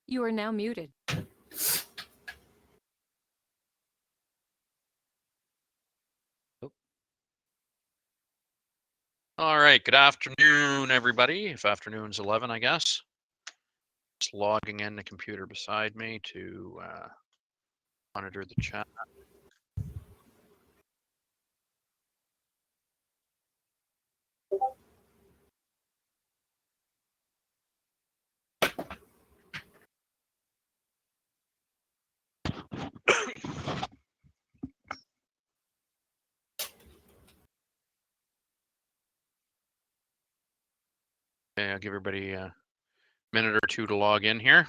You are now muted. All right, good afternoon, everybody. If afternoon's 11, I guess. Just logging in the computer beside me to monitor the chat. Okay, I'll give everybody a minute or two to log in here.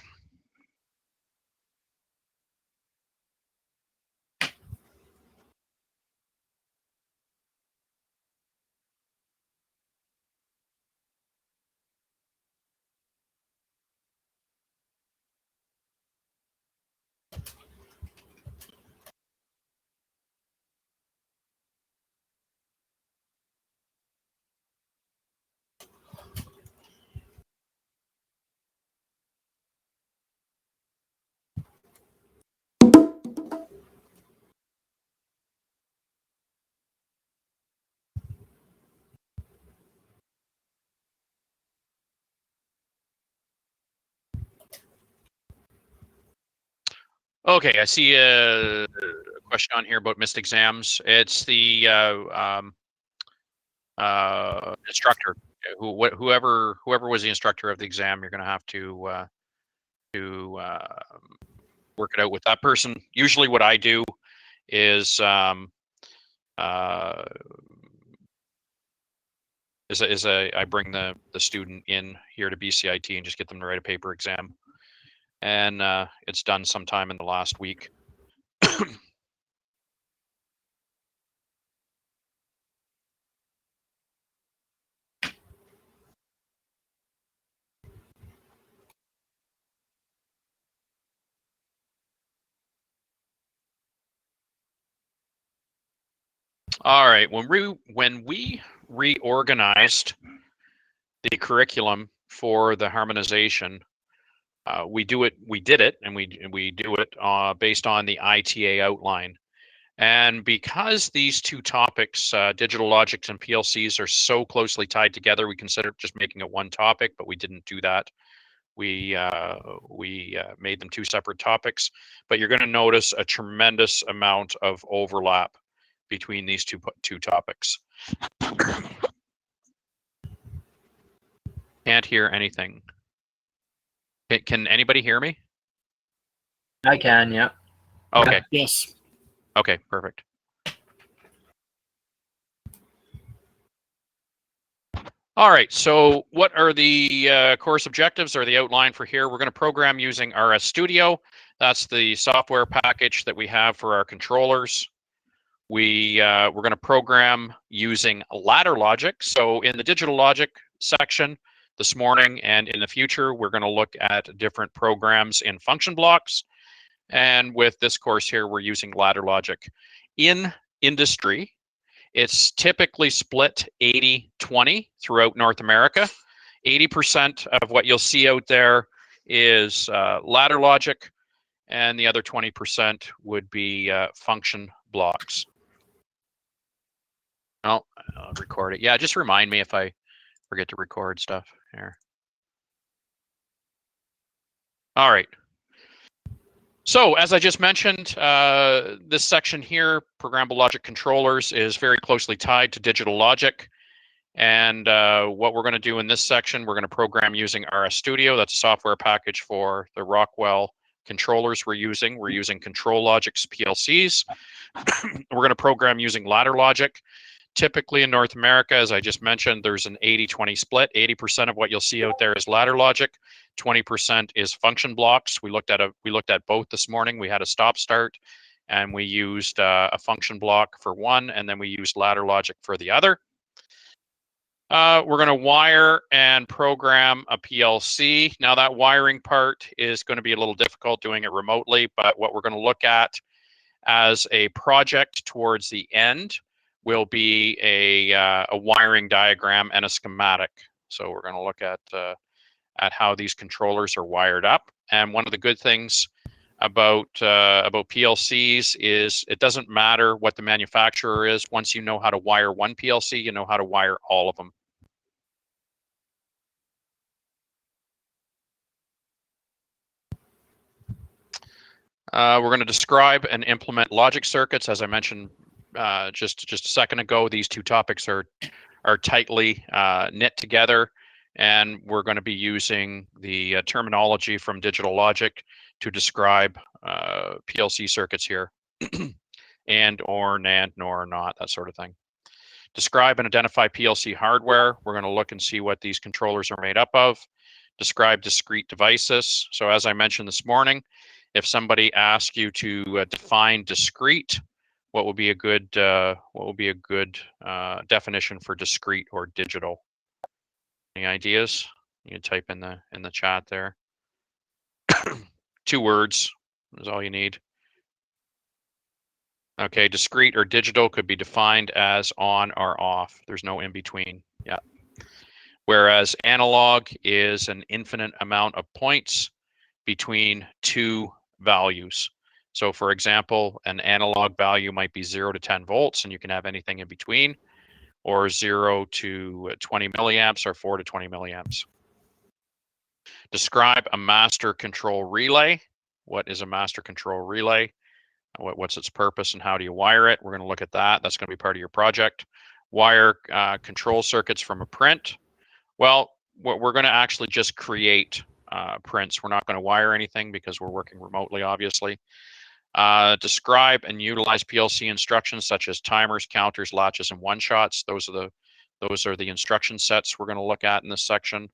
Okay, I see a question on here about missed exams. It's the instructor. Whoever was the instructor of the exam, you're going to have to work it out with that person. Usually, what I do is I bring the student in here to BCIT and just get them to write a paper exam, and it's done sometime in the last week. All right, when we reorganized the curriculum for the harmonization, we did it, and we do it based on the ITA outline. And because these two topics, digital logics and PLCs, are so closely tied together, we considered just making it one topic, but we didn't do that. We made them two separate topics, but you're going to notice a tremendous amount of overlap between these two topics. Can't hear anything. Can anybody hear me? I can, yeah. Okay. Yes. Okay, perfect. All right, so what are the course objectives or the outline for here? We're going to program using RS Studio. That's the software package that we have for our controllers. We're going to program using ladder logic. So in the digital logic section this morning and in the future, we're going to look at different programs in function blocks. And with this course here, we're using ladder logic. In industry, it's typically split 80-20 throughout North America. 80% of what you'll see out there is ladder logic, and the other 20% would be function blocks. Oh, I'll record it. Yeah, just remind me if I forget to record stuff here. All right. So as I just mentioned, this section here, programmable logic controllers, is very closely tied to digital logic. And what we're going to do in this section, we're going to program using RS Studio. That's a software package for the Rockwell controllers we're using. We're using Control Logic's PLCs. We're going to program using ladder logic. Typically in North America, as I just mentioned, there's an 80-20 split. 80% of what you'll see out there is ladder logic. 20% is function blocks. We looked at both this morning. We had a stop-start, and we used a function block for one, and then we used ladder logic for the other. We're going to wire and program a PLC. Now that wiring part is going to be a little difficult doing it remotely, but what we're going to look at as a project towards the end will be a wiring diagram and a schematic. So we're going to look at how these controllers are wired up. And one of the good things about PLCs is it doesn't matter what the manufacturer is. Once you know how to wire one PLC, you know how to wire all of them. We're going to describe and implement logic circuits. As I mentioned just a second ago, these two topics are tightly knit together, and we're going to be using the terminology from digital logic to describe PLC circuits here, and or NAND, nor, not, that sort of thing. Describe and identify PLC hardware. We're going to look and see what these controllers are made up of. Describe discrete devices. So as I mentioned this morning, if somebody asks you to define discrete, what would be a good definition for discrete or digital? Any ideas? You can type in the chat there. 2 words is all you need. Okay, discrete or digital could be defined as on or off. There's no in between. Yeah. Whereas analog is an infinite amount of points between 2 values. So for example, an analog value might be 0 to 10 volts, and you can have anything in between, or 0 to 20 milliamps, or 4 to 20 milliamps. Describe a master control relay. What is a master control relay? What's its purpose and how do you wire it? We're going to look at that. That's going to be part of your project. Wire control circuits from a print. Well, we're going to actually just create prints. We're not going to wire anything because we're working remotely, obviously. Describe and utilize PLC instructions such as timers, counters, latches, and one-shots. Those are the instruction sets we're going to look at in this section.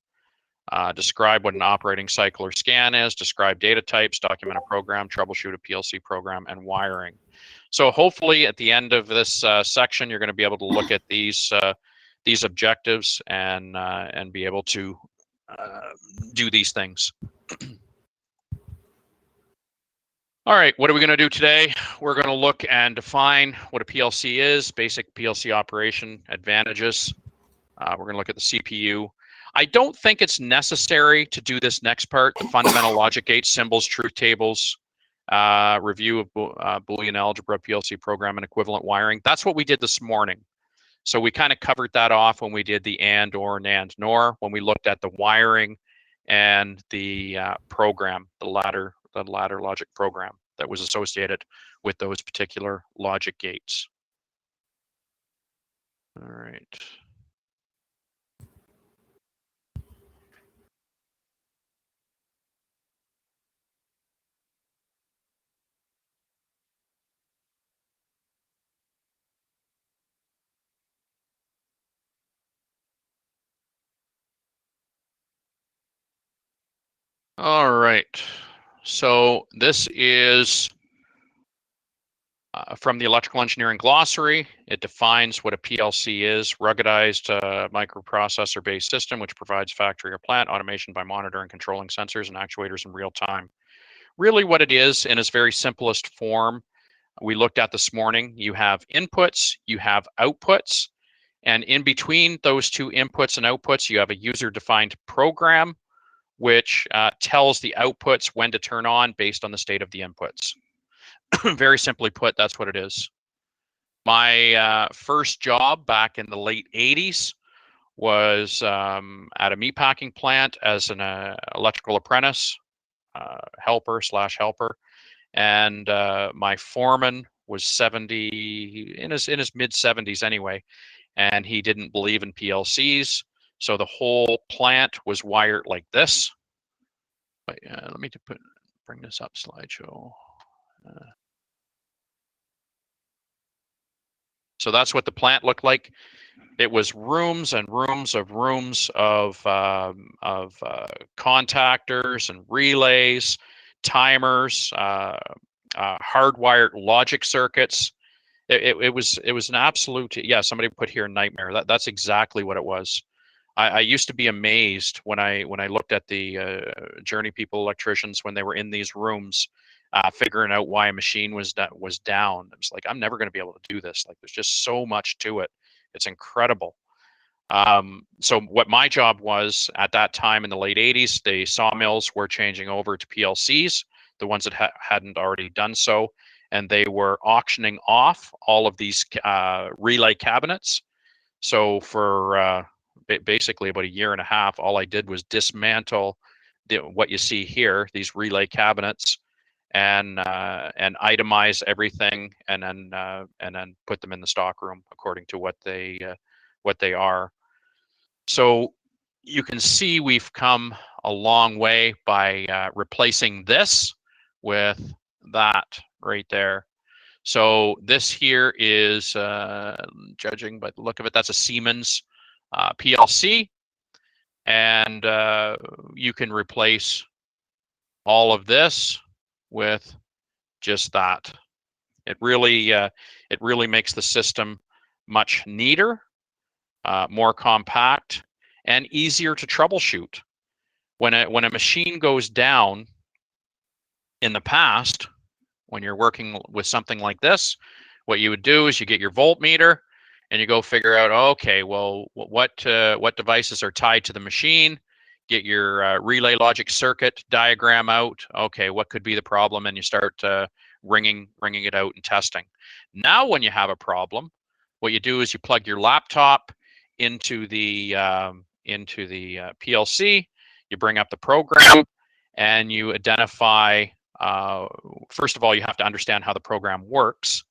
Describe what an operating cycle or scan is. Describe data types, document a program, troubleshoot a PLC program, and wiring. So hopefully at the end of this section, you're going to be able to look at these objectives and be able to do these things. All right, what are we going to do today? We're going to look and define what a PLC is, basic PLC operation, advantages. We're going to look at the CPU. I don't think it's necessary to do this next part, the fundamental logic gates, symbols, truth tables, review of Boolean algebra, PLC program, and equivalent wiring. That's what we did this morning. So we kind of covered that off when we did the and, or, NAND, nor, when we looked at the wiring and the program, the ladder logic program that was associated with those particular logic gates. All right. All right. So this is from the Electrical Engineering Glossary. It defines what a PLC is: ruggedized microprocessor-based system which provides factory or plant automation by monitoring, controlling sensors and actuators in real time. Really what it is, in its very simplest form, we looked at this morning, you have inputs, you have outputs, and in between those 2 inputs and outputs, you have a user-defined program which tells the outputs when to turn on based on the state of the inputs. Very simply put, that's what it is. My first job back in the late 80s was at a meatpacking plant as an electrical apprentice, helper, and my foreman was 70, in his mid 70s anyway, and he didn't believe in PLCs, so the whole plant was wired like this. But let me bring this up, slideshow. So that's what the plant looked like. It was rooms and rooms of contactors and relays, timers, hardwired logic circuits. It was an absolute, yeah, somebody put here nightmare. That's exactly what it was. I used to be amazed when I looked at the Journey people electricians when they were in these rooms figuring out why a machine was down. It was like, I'm never going to be able to do this. Like, there's just so much to it. It's incredible. So what my job was at that time in the late 80s, the sawmills were changing over to PLCs, the ones that hadn't already done so, and they were auctioning off all of these relay cabinets. So for basically about a year and a half, all I did was dismantle what you see here, these relay cabinets, and itemize everything, and then put them in the stock room according to what they are. So you can see we've come a long way by replacing this with that right there. So this here is, judging by the look of it, that's a Siemens PLC, and you can replace all of this with just that. It really makes the system much neater, more compact, and easier to troubleshoot. When a machine goes down in the past, when you're working with something like this, what you would do is you get your voltmeter and you go figure out, okay, well, what devices are tied to the machine, get your relay logic circuit diagram out. Okay, what could be the problem? And you start ringing it out and testing. Now, when you have a problem, what you do is you plug your laptop into the PLC, you bring up the program, and you identify. First of all, you have to understand how the program works.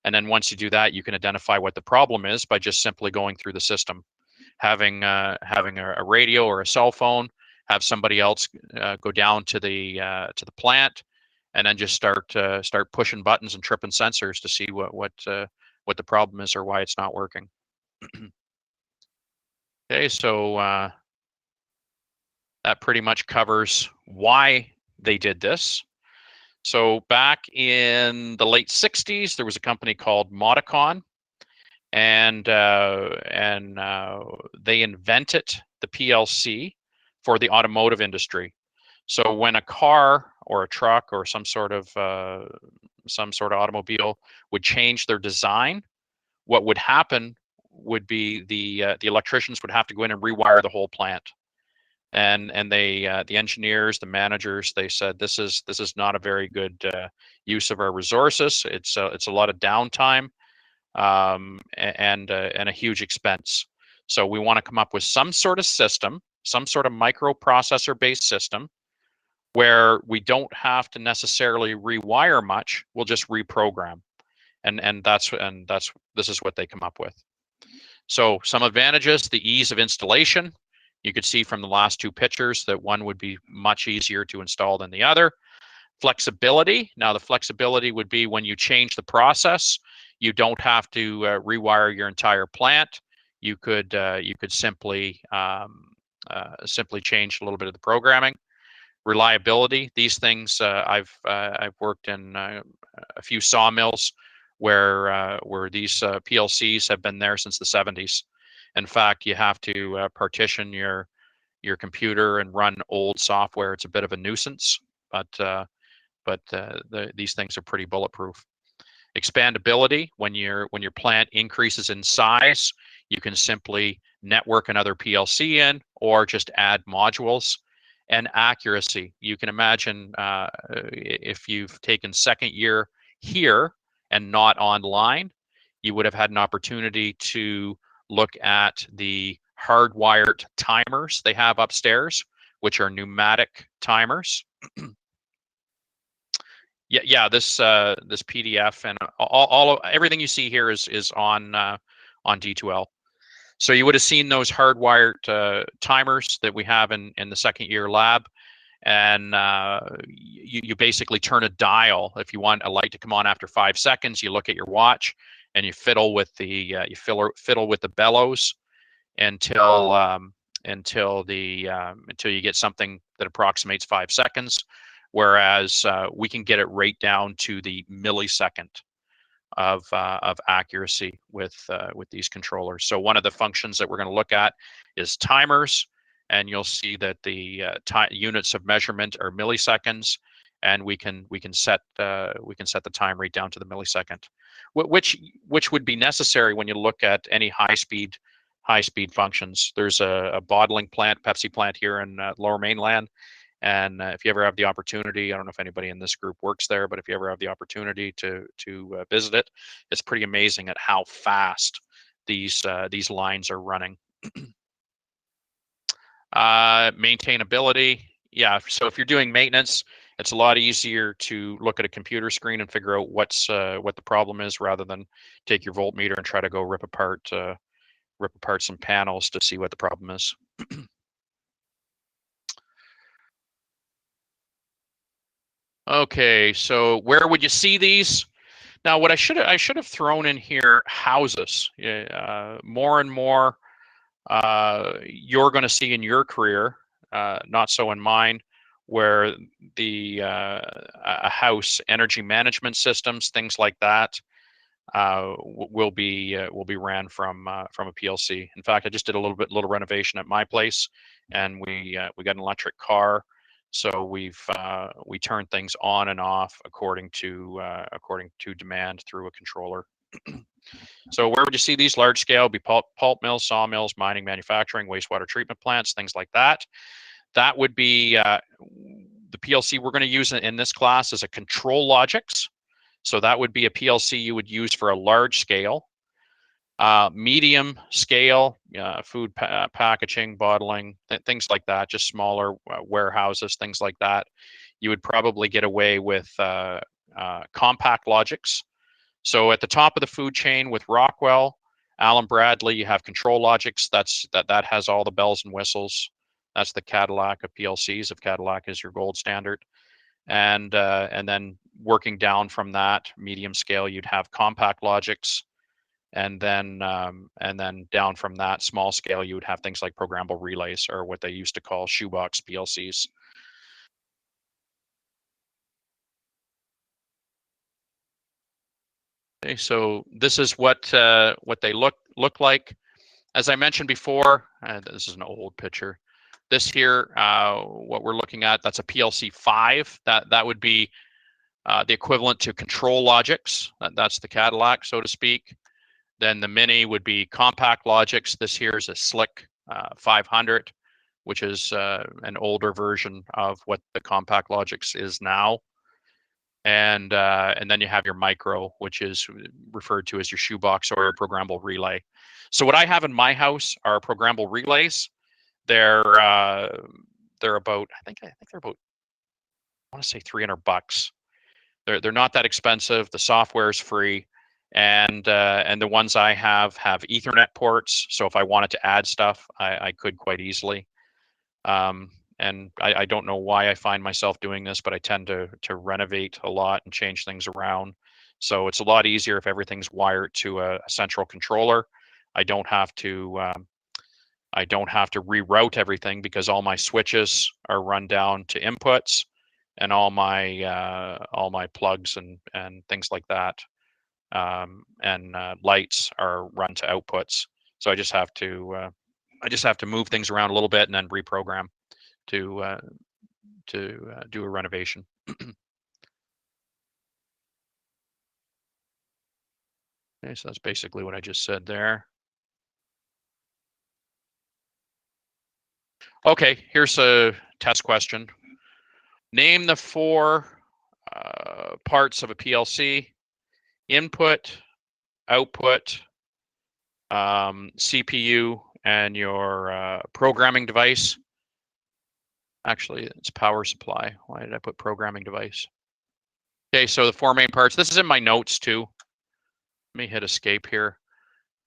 And then once you do that, you can identify what the problem is by just simply going through the system, having a radio or a cell phone, have somebody else go down to the plant, and then just start pushing buttons and tripping sensors to see what the problem is or why it's not working. Okay, so that pretty much covers why they did this. So back in the late 60s, there was a company called Modicon, and they invented the PLC for the automotive industry. So when a car or a truck or some sort of automobile would change their design, what would happen would be the electricians would have to go in and rewire the whole plant. And they the engineers, the managers, they said this is not a very good use of our resources. It's a lot of downtime, and a huge expense. So we want to come up with some sort of system, some sort of microprocessor based system, where we don't have to necessarily rewire much. We'll just reprogram, and this is what they come up with. So some advantages: the ease of installation. You could see from the last two pictures that one would be much easier to install than the other. Flexibility. Now the flexibility would be when you change the process, you don't have to rewire your entire plant. You could simply change a little bit of the programming. Reliability. These things, I've worked in a few sawmills where these PLCs have been there since the 70s. In fact, you have to partition your computer and run old software. It's a bit of a nuisance, but these things are pretty bulletproof. Expandability: when your plant increases in size, you can simply network another PLC in or just add modules. And accuracy: you can imagine if you've taken second year here and not online, you would have had an opportunity to look at the hardwired timers they have upstairs, which are pneumatic timers. Yeah. This PDF and everything you see here is on D2L. So you would have seen those hardwired timers that we have in the second year lab, and you basically turn a dial. If you want a light to come on after 5 seconds, you look at your watch and you fiddle with the bellows until you get something that approximates 5 seconds. Whereas we can get it right down to the millisecond of accuracy with these controllers. So one of the functions that we're going to look at is timers, and you'll see that the units of measurement are milliseconds, and we can set the time right down to the millisecond, which would be necessary when you look at any high-speed high-speed functions. There's a bottling plant, Pepsi plant here in Lower Mainland. And if you ever have the opportunity, I don't know if anybody in this group works there, but if you ever have the opportunity to visit it, it's pretty amazing at how fast these lines are running. Maintainability, yeah. So if you're doing maintenance, it's a lot easier to look at a computer screen and figure out what the problem is, rather than take your voltmeter and try to go rip apart some panels to see what the problem is. Okay, so where would you see these? Now, what I should have thrown in here, houses. More and more, you're going to see in your career, not so in mine, where a house energy management systems, things like that, will be ran from a PLC. In fact, I just did a little renovation at my place, and we got an electric car, so we turn things on and off according to demand through a controller. So where would you see these? Large scale be pulp mills, sawmills, mining, manufacturing, wastewater treatment plants, things like that. That would be the PLC we're going to use in this class is a control logics. So that would be a PLC you would use for a large scale. Medium scale, food packaging, bottling, things like that, just smaller warehouses, things like that. You would probably get away with compact logics. So at the top of the food chain with Rockwell, Allen Bradley, you have control logics. That has all the bells and whistles. That's the Cadillac of PLCs, if Cadillac is your gold standard. And then working down from that medium scale, you'd have compact logics, and then down from that small scale, you would have things like programmable relays, or what they used to call shoebox PLCs. Okay, so this is what they look like. As I mentioned before, this is an old picture. This here, what we're looking at, that's a PLC 5. That would be the equivalent to control logics. That's the Cadillac, so to speak. Then the Mini would be compact logics. This here is a Slick 500, which is an older version of what the compact logics is now. And then you have your micro, which is referred to as your shoebox or your programmable relay. So what I have in my house are programmable relays. They're about, I think they're about, I want to say $300. They're not that expensive. The software is free, and the ones I have Ethernet ports. So if I wanted to add stuff, I could quite easily. And I don't know why I find myself doing this, but I tend to renovate a lot and change things around. So it's a lot easier if everything's wired to a central controller. I don't have to reroute everything, because all my switches are run down to inputs, and all my plugs and things like that, and lights are run to outputs. So I just have to move things around a little bit and then reprogram to do a renovation. Okay, so that's basically what I just said there. Okay, here's a test question. Name the 4 parts of a PLC: input, output, CPU, and your programming device. Actually, it's power supply. Why did I put programming device? Okay, so the 4 main parts. This is in my notes too. Let me hit escape here,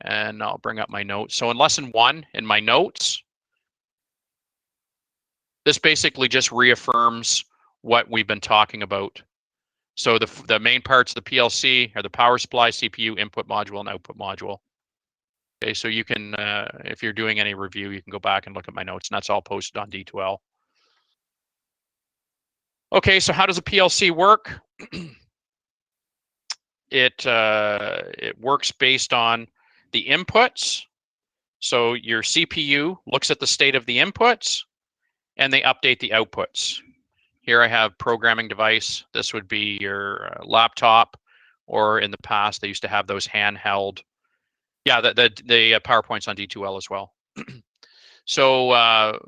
and I'll bring up my notes. So in lesson 1, in my notes, this basically just reaffirms what we've been talking about. So the main parts of the PLC are the power supply, CPU, input module, and output module. Okay, so you can, if you're doing any review, you can go back and look at my notes, and that's all posted on D2L. Okay, so how does a PLC work? It works based on the inputs. So your CPU looks at the state of the inputs, and they update the outputs. Here I have programming device. This would be your laptop, or in the past they used to have those handheld Yeah, the PowerPoint's on D2L as well. So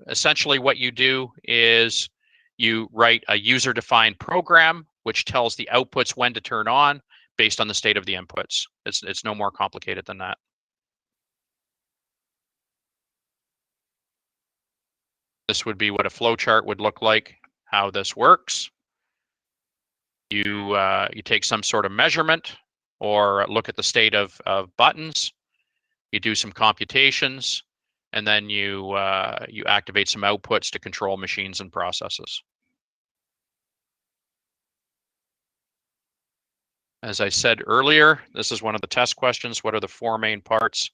essentially what you do is you write a user-defined program which tells the outputs when to turn on based on the state of the inputs. It's no more complicated than that. This would be what a flow chart would look like, how this works. You take some sort of measurement or look at the state of buttons. You do some computations, and then you activate some outputs to control machines and processes. As I said earlier, this is one of the test questions. What are the four main parts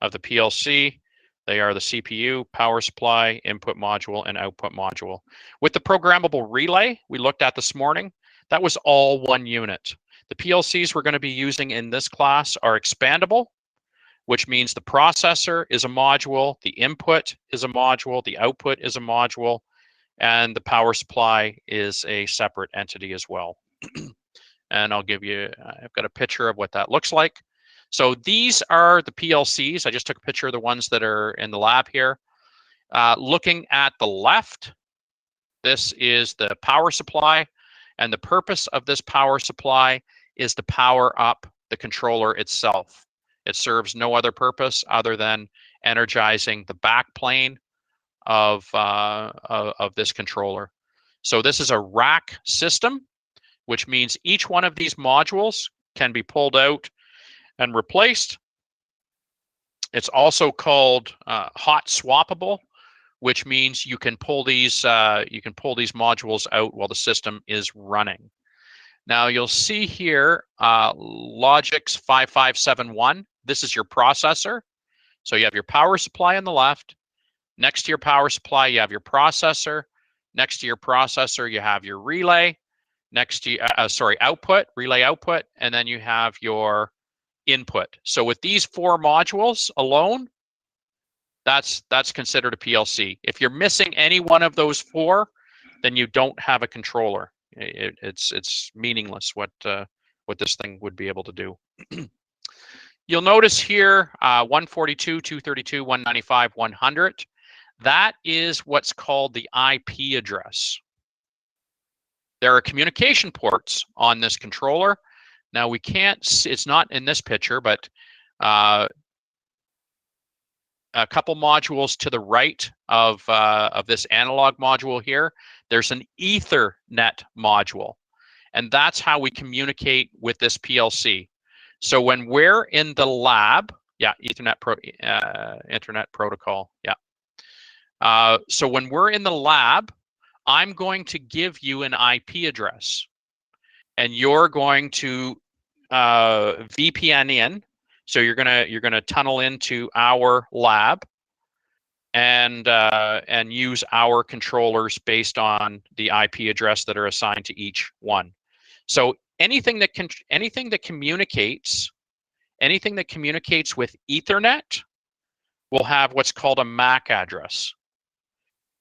of the PLC? They are the CPU, power supply, input module, and output module. With the programmable relay we looked at this morning, that was all one unit. The PLCs we're going to be using in this class are expandable, which means the processor is a module, the input is a module, the output is a module, and the power supply is a separate entity as well. And I've got a picture of what that looks like. So these are the PLCs. I just took a picture of the ones that are in the lab here. Looking at the left, this is the power supply. And the purpose of this power supply is to power up the controller itself. It serves no other purpose other than energizing the backplane of this controller. So this is a rack system, which means each one of these modules can be pulled out and replaced. It's also called hot swappable, which means you can pull these modules out while the system is running. Now you'll see here Logix 5571. This is your processor. So you have your power supply on the left. Next to your power supply, you have your processor. Next to your processor, you have your relay. Next to output, relay output, and then you have your input. So with these four modules alone, that's considered a PLC. If you're missing any one of those four, then you don't have a controller. It's meaningless what this thing would be able to do. You'll notice here 142, 232, 195, 100. That is what's called the IP address. There are communication ports on this controller. Now we can't, it's not in this picture, but a couple modules to the right of this analog module here, there's an Ethernet module. And that's how we communicate with this PLC. So when we're in the lab, yeah, Internet protocol, yeah. So when we're in the lab, I'm going to give you an IP address, and you're going to VPN in. So you're gonna tunnel into our lab and use our controllers based on the IP address that are assigned to each one. So anything that communicates with Ethernet will have what's called a MAC address.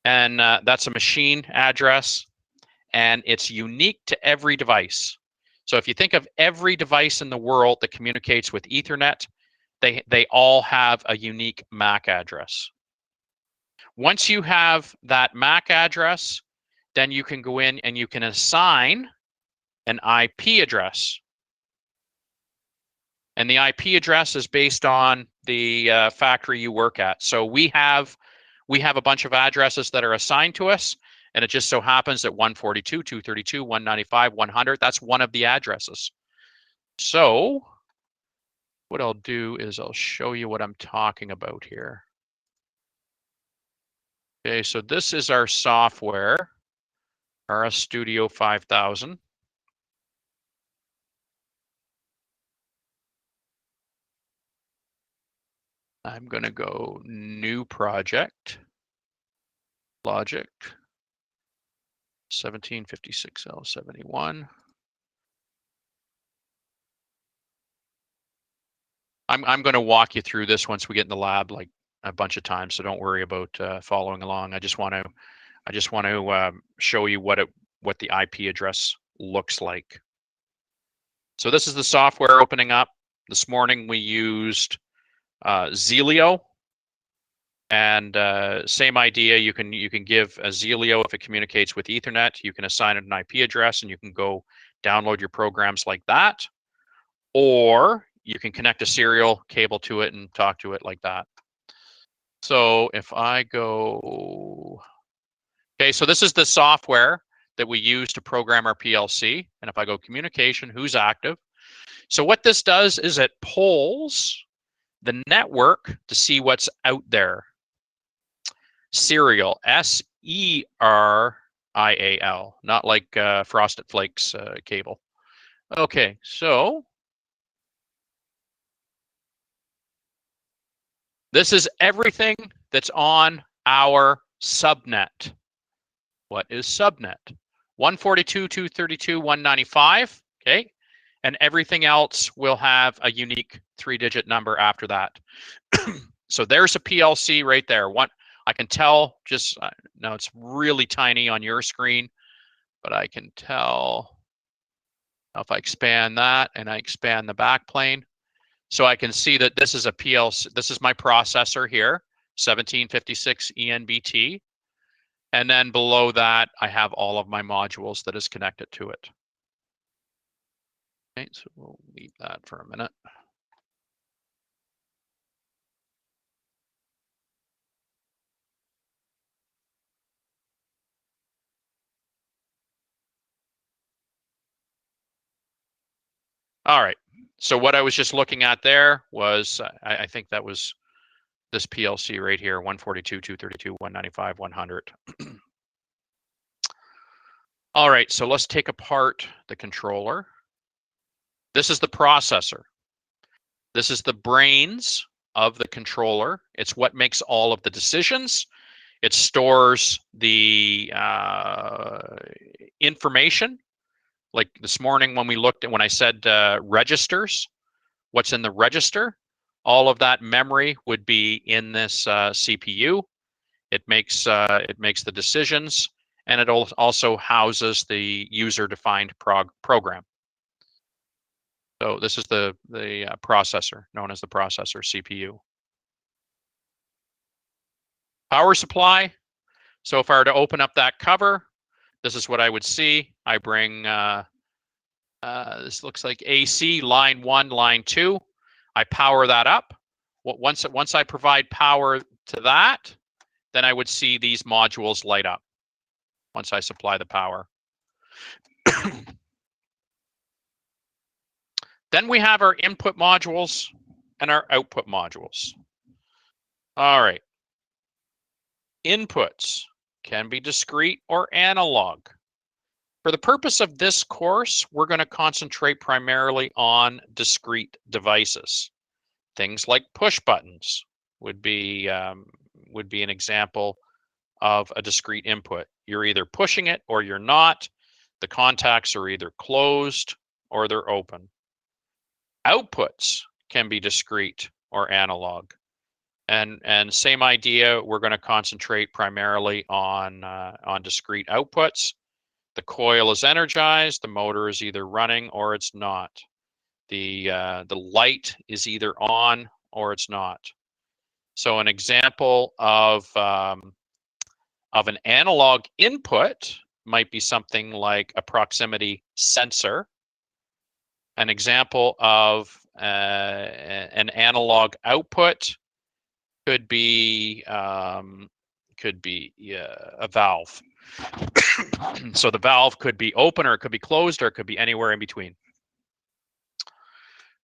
And that's a machine address, and it's unique to every device. So if you think of every device in the world that communicates with Ethernet, they all have a unique MAC address. Once you have that MAC address, then you can go in and you can assign an IP address. And the IP address is based on the factory you work at. So we have a bunch of addresses that are assigned to us, and it just so happens that 142, 232, 195, 100, that's one of the addresses. So what I'll do is I'll show you what I'm talking about here. Okay, so this is our software, RS Studio 5000. I'm going to go new project, Logic 1756L71. I'm going to walk you through this once we get in the lab like a bunch of times, so don't worry about following along. I just want to show you what the IP address looks like. So this is the software opening up. This morning we used Zelio, and same idea. You can give a Zelio if it communicates with Ethernet. You can assign it an IP address, and you can go download your programs like that, or you can connect a serial cable to it and talk to it like that. So if I go, okay, so this is the software that we use to program our PLC. And if I go communication, who's active? So what this does is it polls the network to see what's out there. Serial, S-E-R-I-A-L, not like Frosted Flakes cable. Okay, so this is everything that's on our subnet. What is subnet? 142.232.195, okay? And everything else will have a unique 3-digit number after that. So there's a PLC right there. I can tell just, now it's really tiny on your screen, but I can tell if I expand that and I expand the backplane. So I can see that this is a PLC, this is my processor here, 1756 ENBT. And then below that, I have all of my modules that is connected to it. Okay, so we'll leave that for a minute. All right, so what I was just looking at there was, I think that was this PLC right here, 142.232.195.100. All right, so let's take apart the controller. This is the processor. This is the brains of the controller. It's what makes all of the decisions. It stores the information. Like this morning when we looked at, when I said registers, what's in the register, all of that memory would be in this CPU. It makes the decisions, and it also houses the user-defined program. So this is the processor, known as the processor CPU. Power supply. So if I were to open up that cover, this is what I would see. I bring, this looks like AC, line 1, line 2. I power that up. Once I provide power to that, then I would see these modules light up once I supply the power. Then we have our input modules and our output modules. All right. Inputs can be discrete or analog. For the purpose of this course, we're going to concentrate primarily on discrete devices. Things like push buttons would be an example of a discrete input. You're either pushing it or you're not. The contacts are either closed or they're open. Outputs can be discrete or analog. And same idea, we're going to concentrate primarily on discrete outputs. The coil is energized, the motor is either running or it's not. The light is either on or it's not. So an example of an analog input might be something like a proximity sensor. An example of an analog output could be a valve. So the valve could be open or it could be closed or it could be anywhere in between.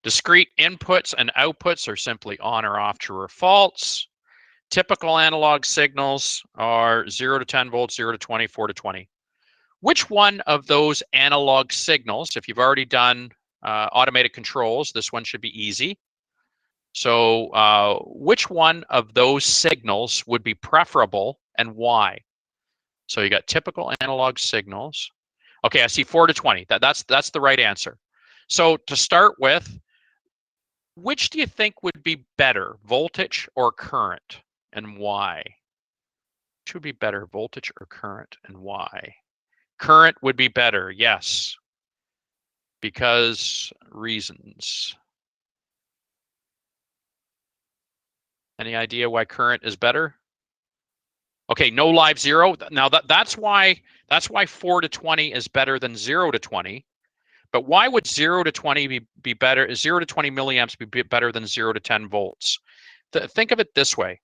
Discrete inputs and outputs are simply on or off, true or false. Typical analog signals are 0 to 10 volts, 0 to 20, 4 to 20. Which one of those analog signals, if you've already done automated controls, this one should be easy. So which one of those signals would be preferable and why? So you got typical analog signals. Okay, I see 4 to 20. That's the right answer. So to start with, which do you think would be better, voltage or current, and why? Which would be better, voltage or current, and why? Current would be better, yes, because reasons. Any idea why current is better? Okay, no live zero. Now that's why 4 to 20 is better than 0 to 20. But why would 0 to 20 be better? 0 to 20 milliamps be better than 0 to 10 volts? Think of it this way.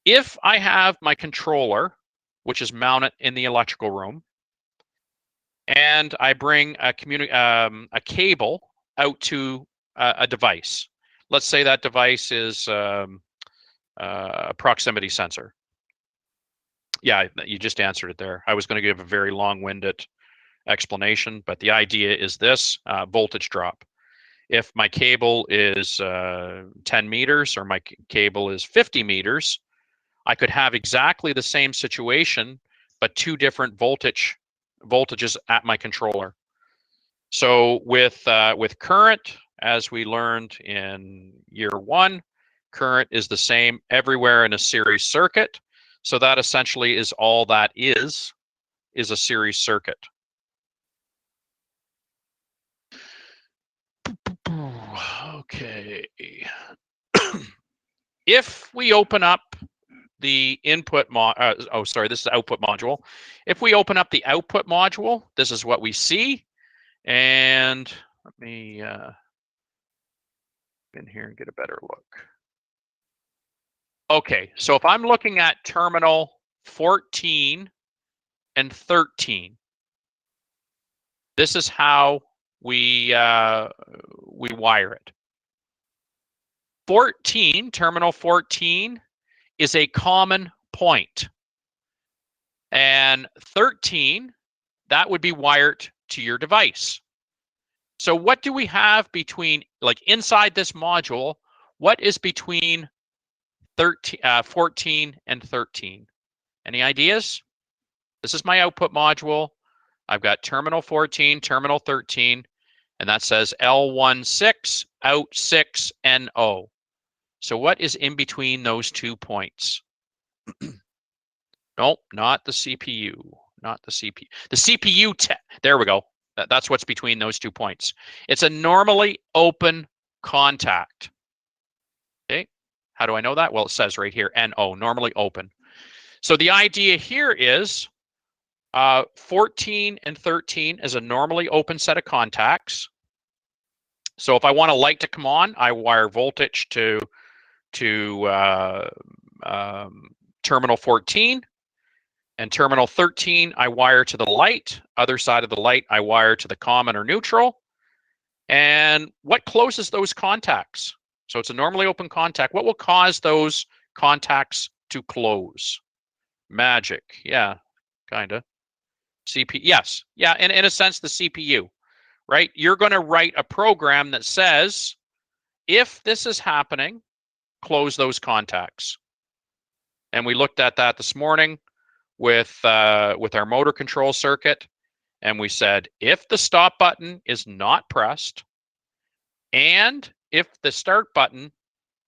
If I have my controller, which is mounted in the electrical room, and I bring a cable out to a device. Let's say that device is a proximity sensor. Yeah, you just answered it there. I was going to give a very long-winded explanation, but the idea is this: voltage drop. If my cable is 10 meters or my cable is 50 meters, I could have exactly the same situation, but two different voltages at my controller. So with current, as we learned in year 1, current is the same everywhere in a series circuit. So that essentially is all that is a series circuit. Okay. If we open up the input this is the output module. If we open up the output module, this is what we see. And let me in here and get a better look. Okay, so if I'm looking at terminal 14 and 13, this is how we wire it. 14, terminal 14, is a common point. And 13, that would be wired to your device. So what do we have between, like inside this module, what is between 14 and 13? Any ideas? This is my output module. I've got terminal 14, terminal 13, and that says L16, out 6, NO. So what is in between those 2 points? Nope, not the CPU. Not the CPU. The CPU, there we go. That's what's between those 2 points. It's a normally open contact. Okay, how do I know that? Well, it says right here, NO, normally open. So the idea here is 14 and 13 is a normally open set of contacts. So if I want a light to come on, I wire voltage to terminal 14. And terminal 13, I wire to the light. Other side of the light, I wire to the common or neutral. And what closes those contacts? So it's a normally open contact. What will cause those contacts to close? Magic. Yeah, kind of. CPU. Yes. Yeah, in a sense, the CPU, right? You're going to write a program that says, if this is happening, close those contacts. And we looked at that this morning with our motor control circuit, and we said if the stop button is not pressed, and if the start button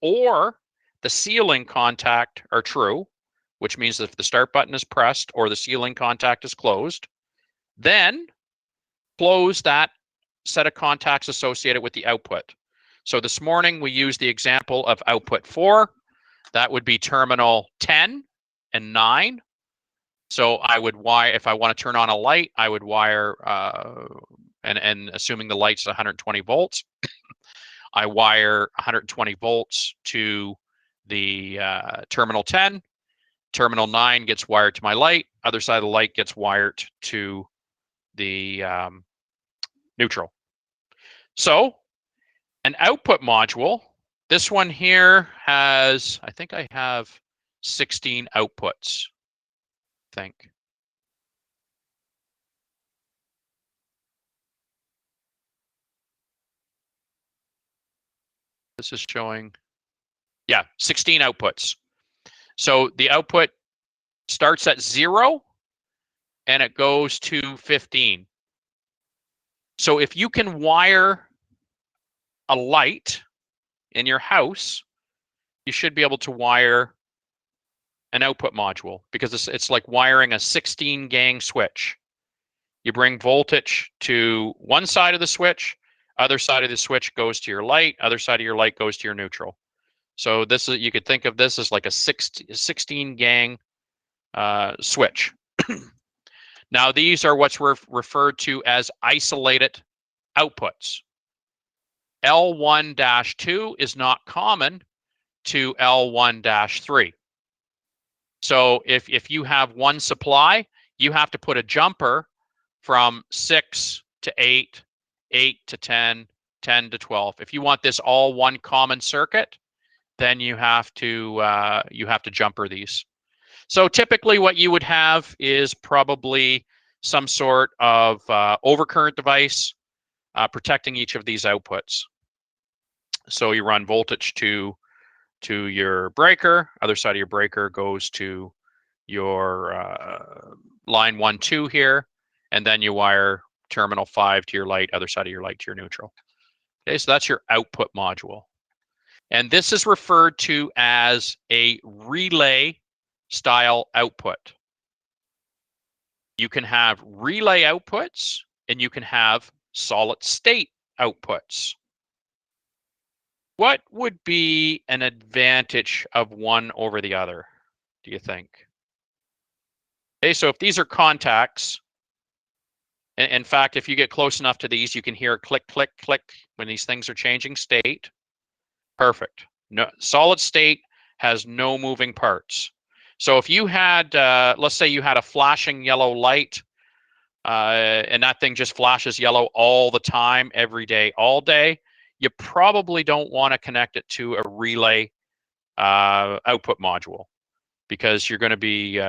or the sealing contact are true, which means if the start button is pressed or the sealing contact is closed, then close that set of contacts associated with the output. So this morning we used the example of output 4. That would be terminal 10 and 9. So I would wire, if I want to turn on a light, I would wire, and assuming the light's 120 volts, I wire 120 volts to the terminal 10. Terminal 9 gets wired to my light. Other side of the light gets wired to the neutral. So an output module, this one here has, I think I have 16 outputs. Think. This is showing, yeah, 16 outputs. So the output starts at 0 and it goes to 15. So if you can wire a light in your house, you should be able to wire an output module, because it's like wiring a 16 gang switch. You bring voltage to one side of the switch, other side of the switch goes to your light, other side of your light goes to your neutral. So this is, you could think of this as like a 16 gang switch. Now these are what's referred to as isolated outputs. L1-2 is not common to L1-3. So if you have one supply, you have to put a jumper from 6 to 8, 8 to 10, 10 to 12. If you want this all one common circuit, then you have to jumper these. So typically what you would have is probably some sort of overcurrent device protecting each of these outputs. So you run voltage to your breaker, other side of your breaker goes to your line 1, 2 here, and then you wire terminal 5 to your light, other side of your light to your neutral. Okay, so that's your output module. And this is referred to as a relay style output. You can have relay outputs and you can have solid state outputs. What would be an advantage of one over the other, do you think? Okay, so if these are contacts, in fact, if you get close enough to these, you can hear click, click, click when these things are changing state. Perfect. No, solid state has no moving parts. So if you had, let's say you had a flashing yellow light, and that thing just flashes yellow all the time, every day, all day, you probably don't want to connect it to a relay output module, because you're going to be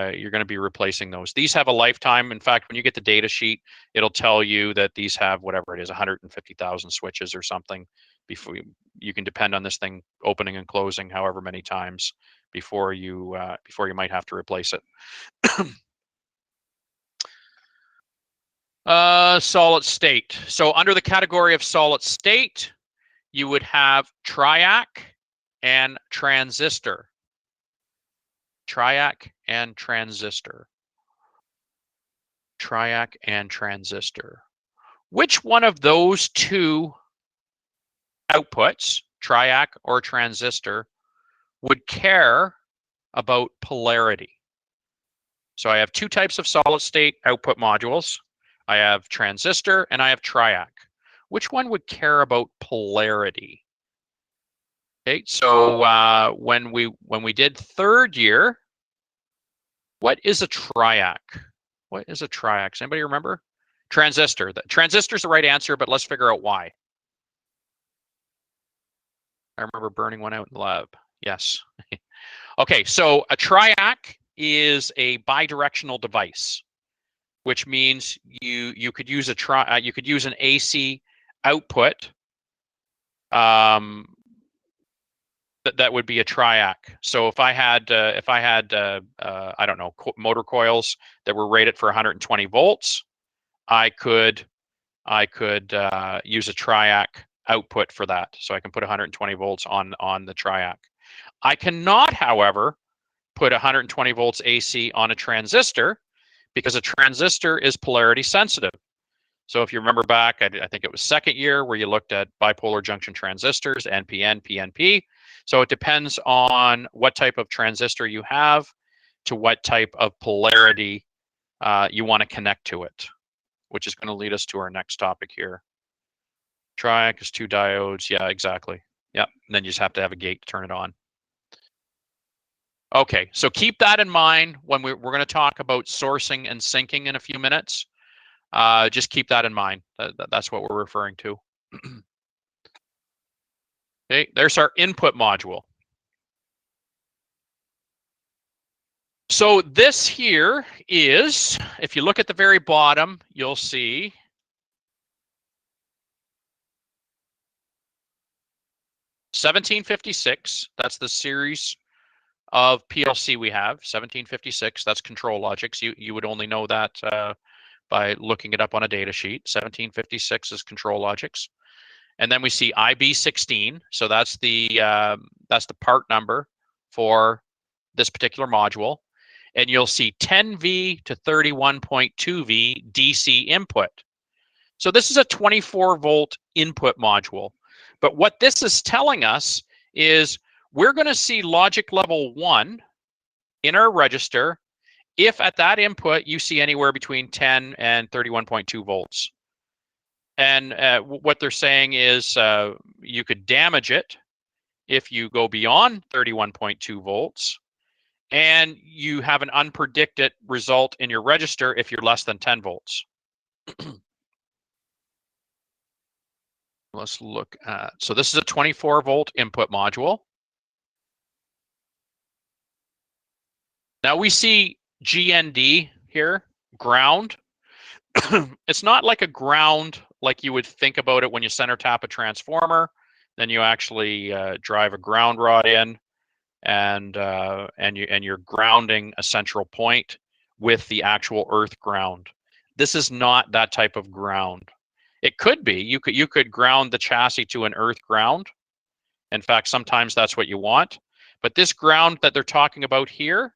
replacing those. These have a lifetime. In fact, when you get the data sheet, it'll tell you that these have whatever it is, 150,000 switches or something. Before you can depend on this thing opening and closing however many times before you might have to replace it. Solid state. So under the category of solid state, you would have triac and transistor. Triac and transistor. Triac and transistor. Which one of those two outputs, triac or transistor, would care about polarity? So I have two types of solid state output modules. I have transistor and I have triac. Which one would care about polarity? Okay, so when we did third year, what is a triac? What is a triac? Does anybody remember? Transistor. Transistor is the right answer, but let's figure out why. I remember burning one out in the lab. Yes. Okay, so a triac is a bidirectional device, which means you could use an AC output. That would be a triac. So if I had I don't know, motor coils that were rated for 120 volts, I could use a triac output for that. So I can put 120 volts on the triac. I cannot, however, put 120 volts AC on a transistor, because a transistor is polarity sensitive. So if you remember back, I think it was second year where you looked at bipolar junction transistors, NPN, PNP. So it depends on what type of transistor you have to what type of polarity you want to connect to it, which is going to lead us to our next topic here. Triac is 2 diodes. Yeah, exactly. Yeah, and then you just have to have a gate to turn it on. Okay, so keep that in mind when we're going to talk about sourcing and syncing in a few minutes. Just keep that in mind. That's what we're referring to. Okay, there's our input module. So this here is, if you look at the very bottom, you'll see (1756). That's the series of PLC we have. 1756. That's control logics. You would only know that by looking it up on a data sheet. 1756 is control logics. And then we see IB16. So that's the part number for this particular module. And you'll see 10V to 31.2V DC input. So this is a 24 volt input module. But what this is telling us is we're going to see logic level 1 in our register if at that input you see anywhere between 10 and 31.2 volts. And what they're saying is you could damage it if you go beyond 31.2 volts, and you have an unpredicted result in your register if you're less than 10 volts. Let's look at, so this is a 24 volt input module. Now we see GND here, ground. It's not like a ground like you would think about it when you center tap a transformer. Then you actually drive a ground rod in, and you're grounding a central point with the actual earth ground. This is not that type of ground. It could be. You could ground the chassis to an earth ground. In fact, sometimes that's what you want. But this ground that they're talking about here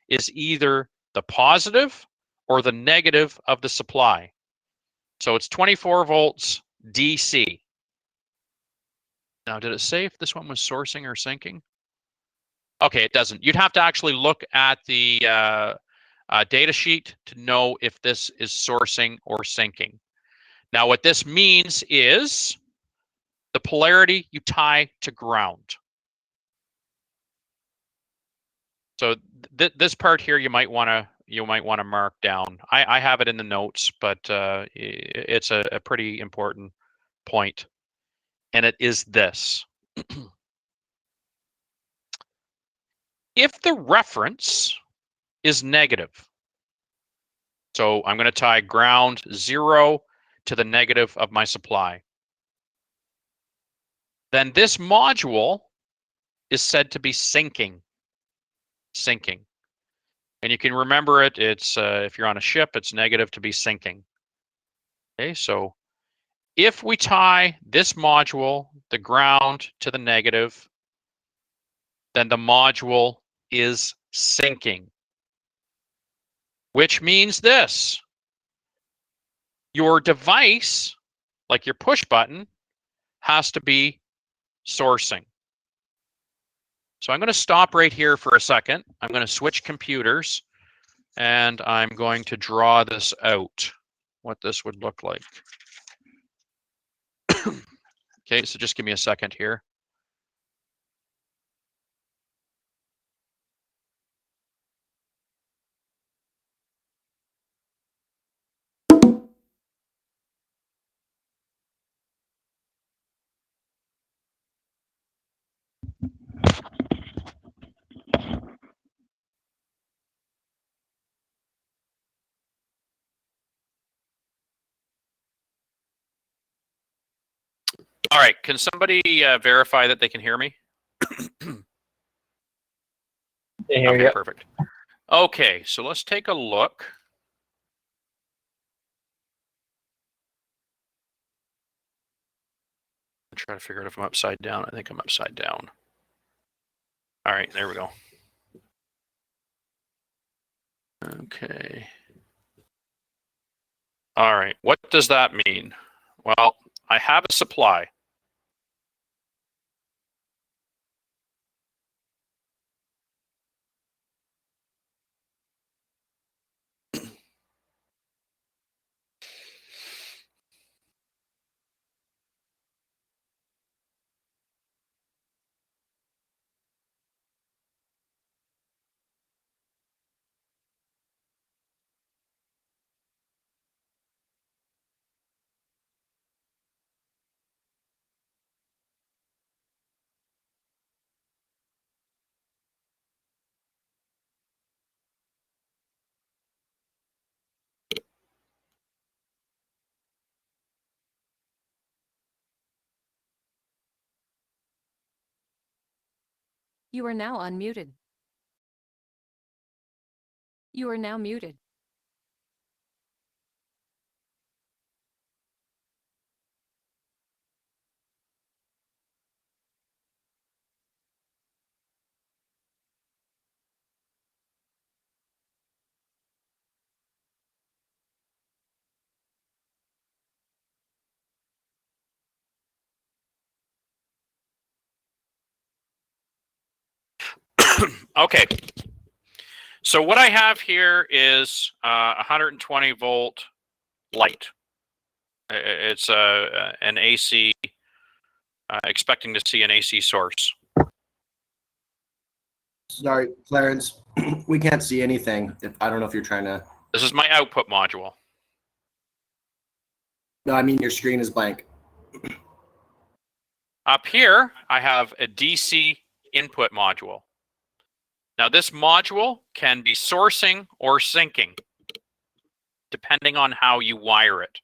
is either the positive or the negative of the supply. So it's 24 volts DC. Now, did it say if this one was sourcing or sinking? Okay, it doesn't. You'd have to actually look at the data sheet to know if this is sourcing or sinking. Now, what this means is the polarity you tie to ground. So this part here you might want to mark down. I have it in the notes, but it's a pretty important point, and it is this. If the reference is negative, so I'm going to tie ground 0 to the negative of my supply, then this module is said to be sinking. Sinking. And you can remember it. It's if you're on a ship, it's negative to be sinking. Okay, so if we tie this module, the ground, to the negative, then the module is sinking. Which means this. Your device, like your push button, has to be sourcing. So I'm going to stop right here for a second. I'm going to switch computers, and I'm going to draw this out, what this would look like. Okay, so just give me a second here. All right, can somebody verify that they can hear me? Okay, perfect. Okay, so let's take a look. I'm trying to figure out if I'm upside down. I think I'm upside down. All right, there we go. Okay. All right, what does that mean? Well, I have a supply. You are now unmuted. You are now muted. Okay. So what I have here is 120 volt light. It's an AC, expecting to see an AC source. Sorry, Clarence. We can't see anything. I don't know if you're trying to. This is my output module. No, I mean your screen is blank. Up here, I have a DC input module. Now this module can be sourcing or sinking, depending on how you wire it.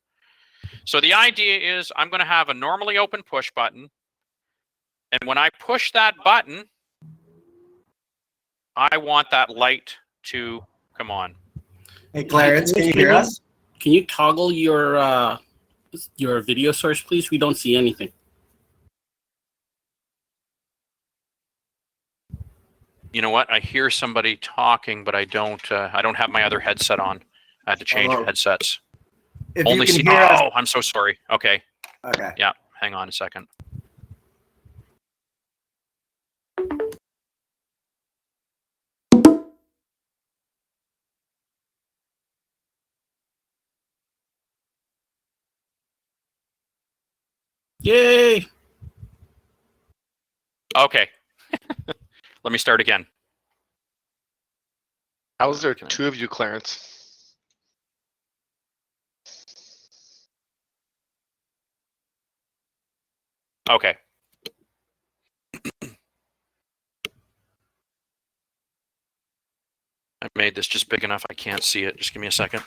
So the idea is I'm going to have a normally open push button. And when I push that button, I want that light to come on. Hey, Clarence, can you hear us? Can you toggle your video source, please? We don't see anything. You know what? I hear somebody talking, but I don't have my other headset on. I had to change headsets. If Only you see. can hear us. Oh, I'm so sorry. Okay. Okay. Yeah. Hang on a second. Yay! Okay. Let me start again. How is there two of you, Clarence? Okay. I made this just big enough I can't see it. Just give me a second.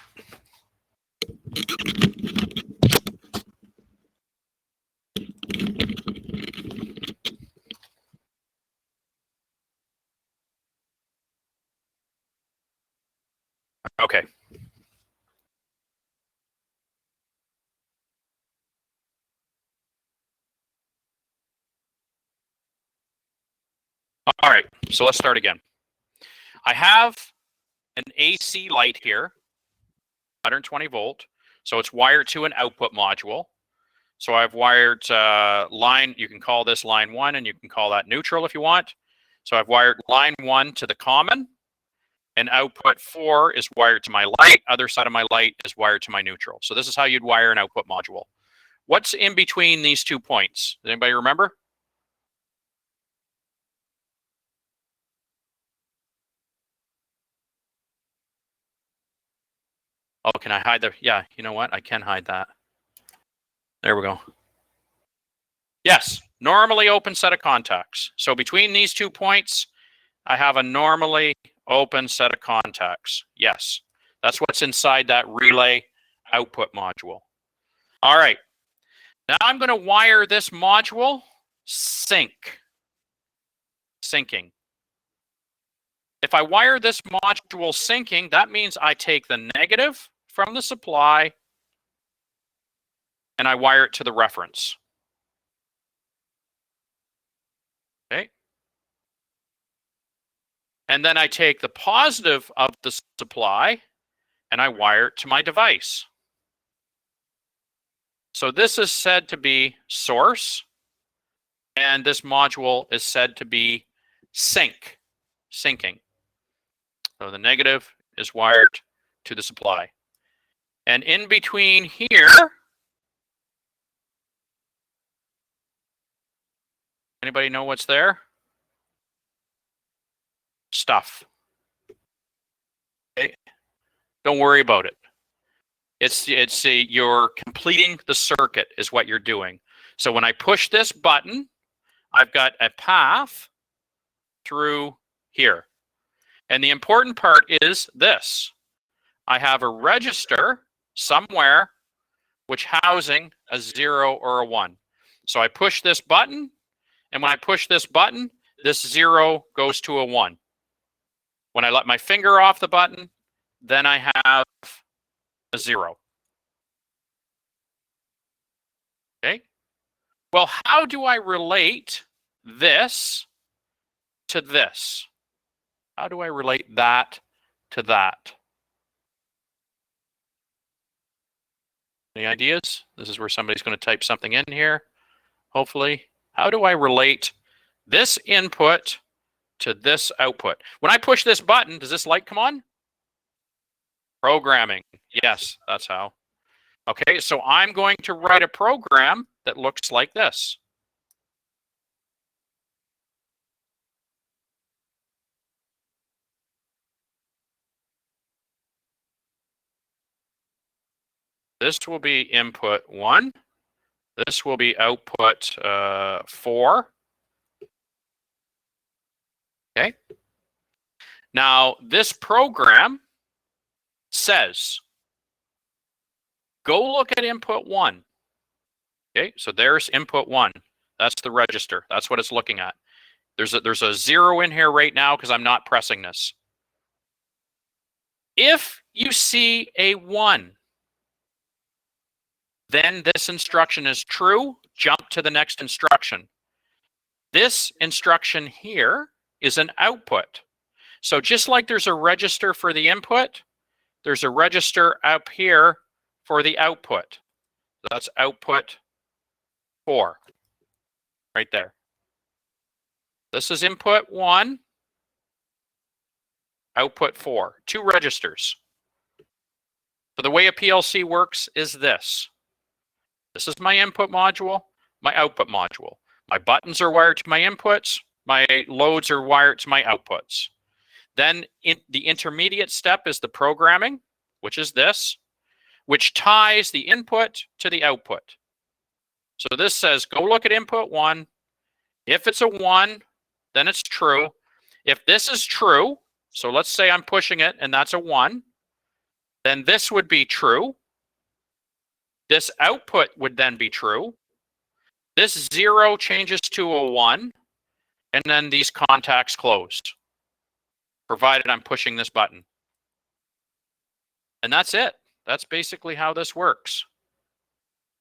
Okay. All right, so let's start again. I have an AC light here, 120 volt. So it's wired to an output module. So I've wired line, you can call this line 1 and you can call that neutral if you want. So I've wired line 1 to the common, and output 4 is wired to my light. Other side of my light is wired to my neutral. So this is how you'd wire an output module. What's in between these 2 points? Does anybody remember? Oh, can I hide the, yeah, you know what? I can hide that. There we go. Yes, normally open set of contacts. So between these 2 points, I have a normally open set of contacts. Yes, that's what's inside that relay output module. All right, now I'm going to wire this module syncing. If I wire this module syncing, that means I take the negative from the supply and I wire it to the reference. Okay. And then I take the positive of the supply and I wire it to my device. So this is said to be source, and this module is said to be syncing. So the negative is wired to the supply. And in between here, anybody know what's there? Stuff. Okay. Don't worry about it. You're completing the circuit is what you're doing. So when I push this button, I've got a path through here. And the important part is this. I have a register somewhere which housing a 0 or a 1. So I push this button, and when I push this button, this 0 goes to a 1. When I let my finger off the button, then I have a 0. Okay. Well, how do I relate this to this? How do I relate that to that? Any ideas? This is where somebody's going to type something in here, hopefully. How do I relate this input to this output. When I push this button, does this light come on? Programming. Yes, that's how. Okay, so I'm going to write a program that looks like this. This will be input 1. This will be output 4. Okay. Now, this program says, go look at input 1. Okay, so there's input 1. That's the register. That's what it's looking at. There's a 0 in here right now because I'm not pressing this. If you see a 1, then this instruction is true. Jump to the next instruction. This instruction here is an output. So just like there's a register for the input, there's a register up here for the output. That's output 4 right there. This is input 1, output 4, 2 registers. So the way a PLC works is this. This is my input module, my output module. My buttons are wired to my inputs, my loads are wired to my outputs. Then the intermediate step is the programming, which is this, which ties the input to the output. So this says, go look at input 1. If it's a 1, then it's true. If this is true, so let's say I'm pushing it and that's a 1, then this would be true. This output would then be true. This 0 changes to a 1, and then these contacts closed, provided I'm pushing this button. And that's it. That's basically how this works.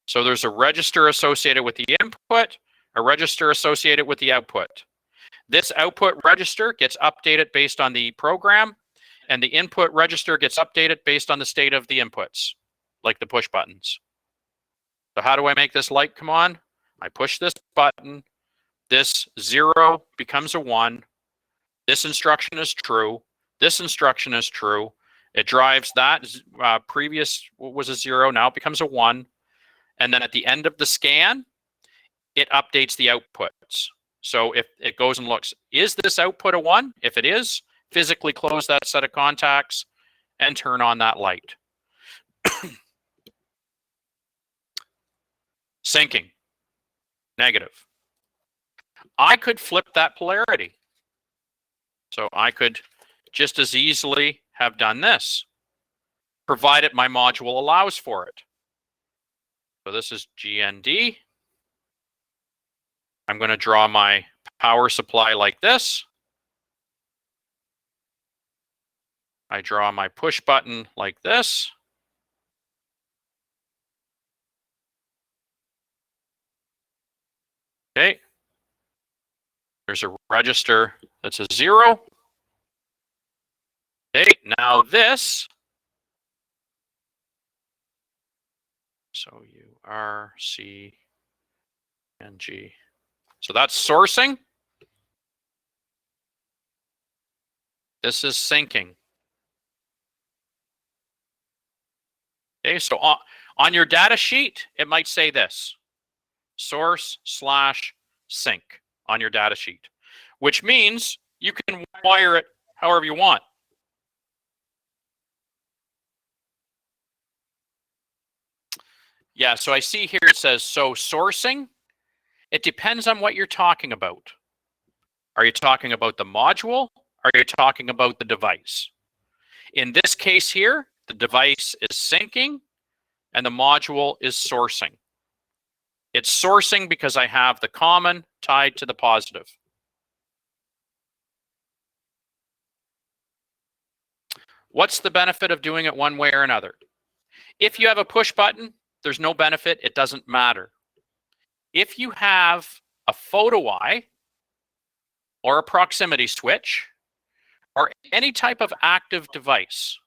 So there's a register associated with the input, a register associated with the output. This output register gets updated based on the program, and the input register gets updated based on the state of the inputs, like the push buttons. So how do I make this light come on? I push this button. This 0 becomes a 1. This instruction is true. This instruction is true. It drives that previous was a 0, now it becomes a 1. And then at the end of the scan, it updates the outputs. So if it goes and looks, is this output a 1? If it is, physically close that set of contacts and turn on that light. Syncing, negative. I could flip that polarity. So I could just as easily have done this, provided my module allows for it. So this is GND. I'm going to draw my power supply like this. I draw my push button like this. Okay. There's a register that's a 0. Okay, now this. So U-R, C, and G. So that's sourcing. This is syncing. Okay, so on your data sheet, it might say this, source/sync on your data sheet, which means you can wire it however you want. Yeah, so I see here it says, so sourcing, it depends on what you're talking about. Are you talking about the module? Are you talking about the device? In this case here, the device is syncing and the module is sourcing. It's sourcing because I have the common tied to the positive. What's the benefit of doing it one way or another? If you have a push button, there's no benefit. It doesn't matter. If you have a photo eye or a proximity switch or any type of active device,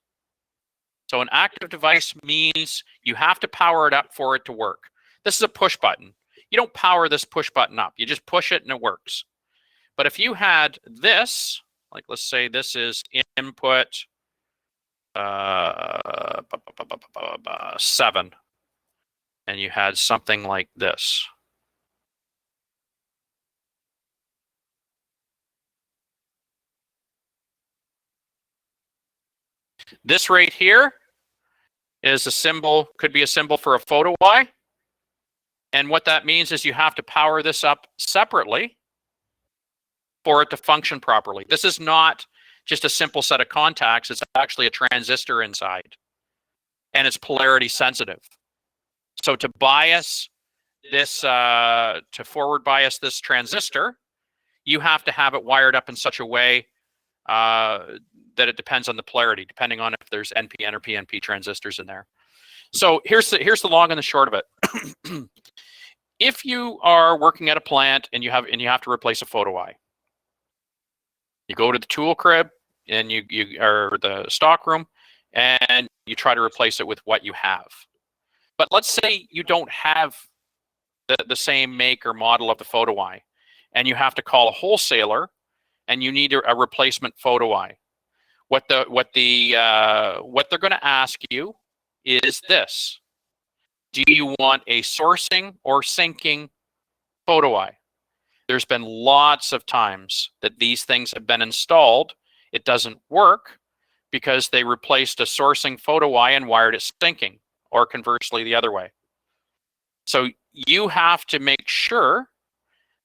so an active device means you have to power it up for it to work. This is a push button. You don't power this push button up. You just push it and it works. But if you had this, like let's say this is input 7, and you had something like this. This right here is a symbol, could be a symbol for a photo Y. And what that means is you have to power this up separately for it to function properly. This is not just a simple set of contacts. It's actually a transistor inside. And it's polarity sensitive. So to bias this, to forward bias this transistor, you have to have it wired up in such a way that it depends on the polarity, depending on if there's NPN or PNP transistors in there. So here's the long and the short of it. If you are working at a plant and you have to replace a photo eye, you go to the tool crib and you or the stock room and you try to replace it with what you have. But let's say you don't have the same make or model of the photo eye, and you have to call a wholesaler and you need a replacement photo eye. What they're going to ask you is this: do you want a sourcing or syncing photo eye? There's been lots of times that these things have been installed. It doesn't work because they replaced a sourcing photo eye and wired it syncing, or conversely the other way. So you have to make sure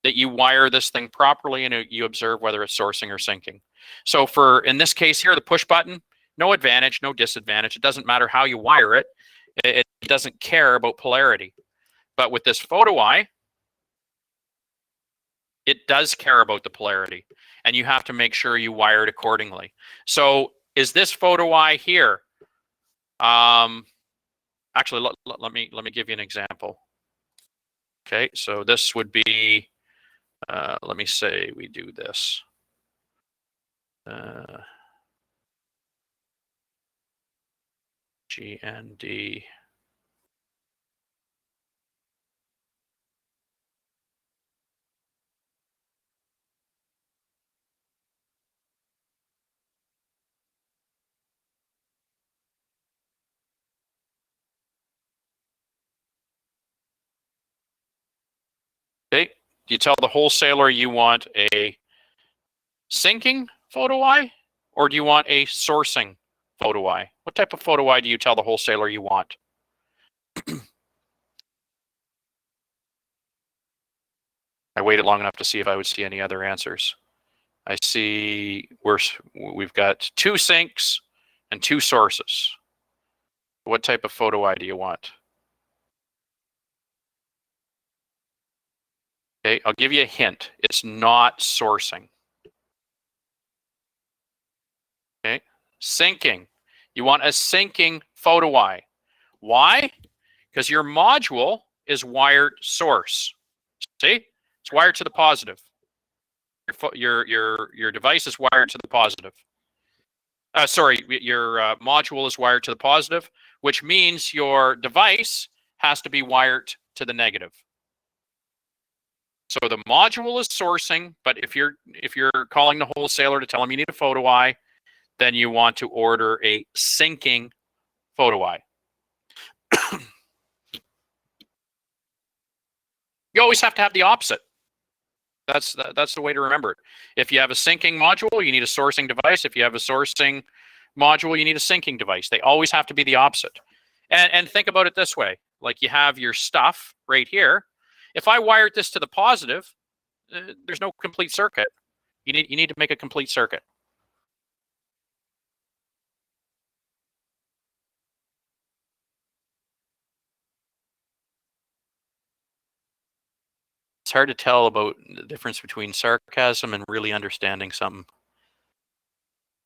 that you wire this thing properly and you observe whether it's sourcing or syncing. So for, in this case here, the push button, no advantage, no disadvantage. It doesn't matter how you wire it. It doesn't care about polarity. But with this photo eye, it does care about the polarity, and you have to make sure you wire it accordingly. So is this photo eye here? Actually, let me give you an example. Okay, so this would be, let me say we do this. GND. Okay, do you tell the wholesaler you want a syncing photo eye, or do you want a sourcing photo eye? What type of photo eye do you tell the wholesaler you want? I waited long enough to see if I would see any other answers. I see we've got 2 syncs and 2 sources. What type of photo eye do you want? Okay, I'll give you a hint. It's not sourcing. Okay, syncing. You want a syncing photo eye. Why? Because your module is wired source. See? It's wired to the positive. Your device is wired to the positive. Sorry, your module is wired to the positive, which means your device has to be wired to the negative. So the module is sourcing, but if you're calling the wholesaler to tell them you need a photo eye, then you want to order a syncing photo eye. You always have to have the opposite. That's the way to remember it. If you have a syncing module, you need a sourcing device. If you have a sourcing module, you need a syncing device. They always have to be the opposite. And think about it this way. Like you have your stuff right here. If I wired this to the positive, there's no complete circuit. You need to make a complete circuit. It's hard to tell about the difference between sarcasm and really understanding something.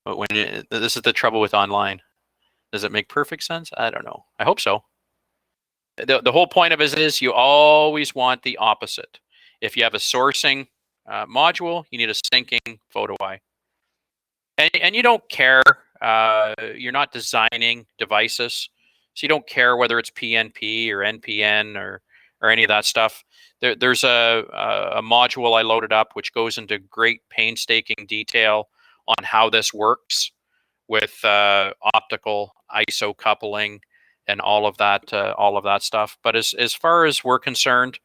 But this is the trouble with online. Does it make perfect sense? I don't know. I hope so. The whole point of it is you always want the opposite. If you have a sourcing module, you need a syncing photo eye. And you don't care. You're not designing devices, so you don't care whether it's PNP or NPN or any of that stuff. There's a module I loaded up which goes into great painstaking detail on how this works with optical ISO coupling and all of that stuff. But as far as we're concerned,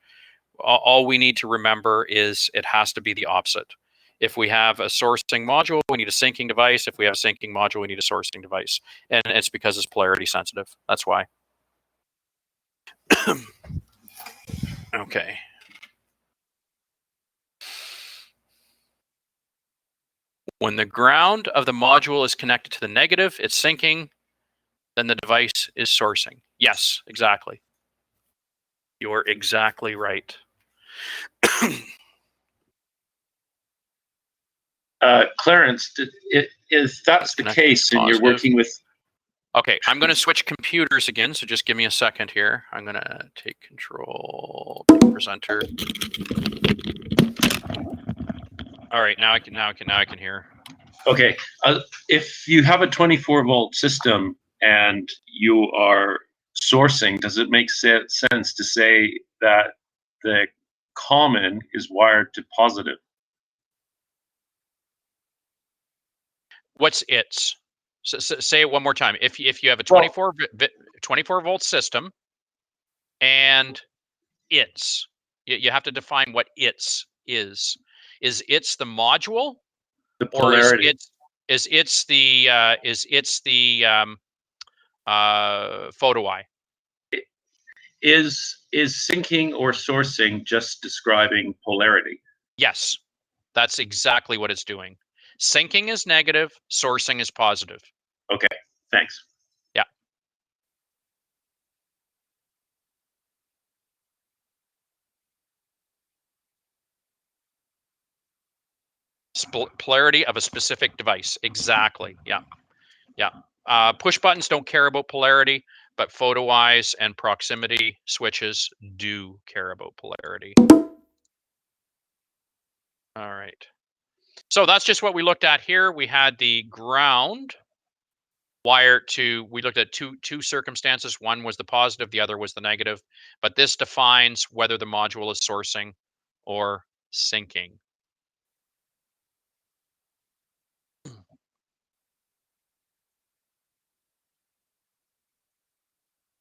all we need to remember is it has to be the opposite. If we have a sourcing module, we need a syncing device. If we have a syncing module, we need a sourcing device. And it's because it's polarity sensitive. That's why. Okay. When the ground of the module is connected to the negative, it's syncing, then the device is sourcing. Yes, exactly. You're exactly right. Clarence, if that's the case and you're working with... Okay, I'm going to switch computers again, so just give me a second here. I'm going to take control, take presenter. All right, now I can hear. Okay, if you have a 24-volt system and you are sourcing, does it make sense to say that the common is wired to positive? What's its? So say it one more time. If you have a 24 volt system and its, you have to define what its is. Is its the module? The polarity. Or is its the photo eye? Is syncing or sourcing just describing polarity? Yes, that's exactly what it's doing. Syncing is negative, sourcing is positive. Okay, thanks. Yeah. Polarity of a specific device. Exactly. Yeah. Yeah. Push buttons don't care about polarity, but photo eyes and proximity switches do care about polarity. All right. So that's just what we looked at here. We had the ground wired to, we looked at two circumstances. One was the positive, the other was the negative. But this defines whether the module is sourcing or syncing.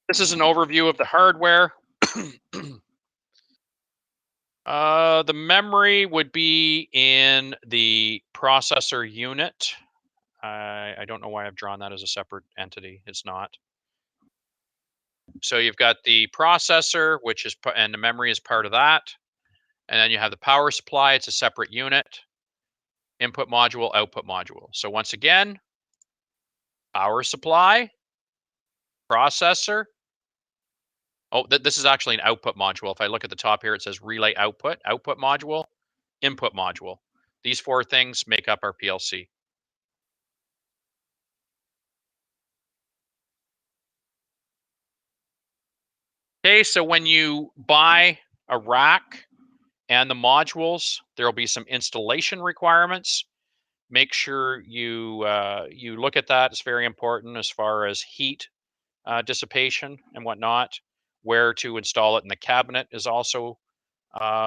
This is an overview of the hardware. The memory would be in the processor unit. I don't know why I've drawn that as a separate entity. It's not. So you've got the processor, which is, and the memory is part of that. And then you have the power supply. It's a separate unit. Input module, output module. So once again, power supply, processor. Oh, this is actually an output module. If I look at the top here, it says relay output module, input module. These four things make up our PLC. Okay, so when you buy a rack and the modules, there will be some installation requirements. Make sure you you look at that. It's very important as far as heat dissipation and whatnot. Where to install it in the cabinet is also something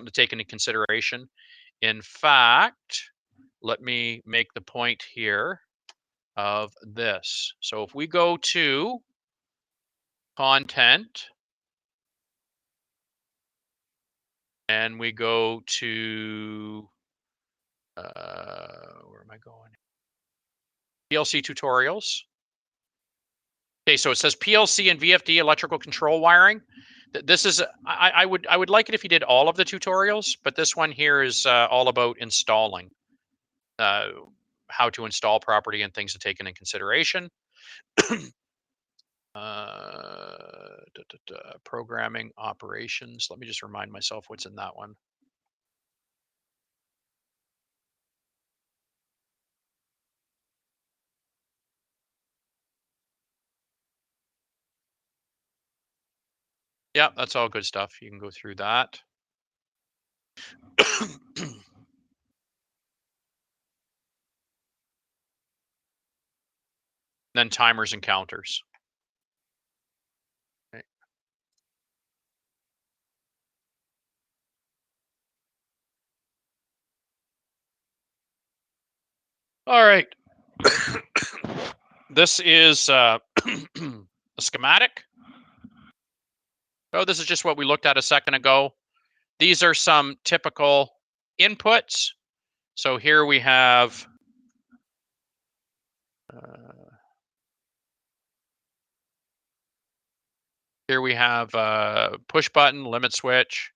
to take into consideration. In fact, let me make the point here of this. So if we go to content and we go to where am I going? PLC tutorials. Okay, so it says PLC and VFD electrical control wiring. This is I would like it if you did all of the tutorials, but this one here is all about installing, how to install property and things to take into consideration. Programming operations. Let me just remind myself what's in that one. Yeah, that's all good stuff. You can go through that. Then timers and counters. Okay. All right. This is a schematic. Oh, this is just what we looked at a second ago. These are some typical inputs. So here we have push button, limit switch,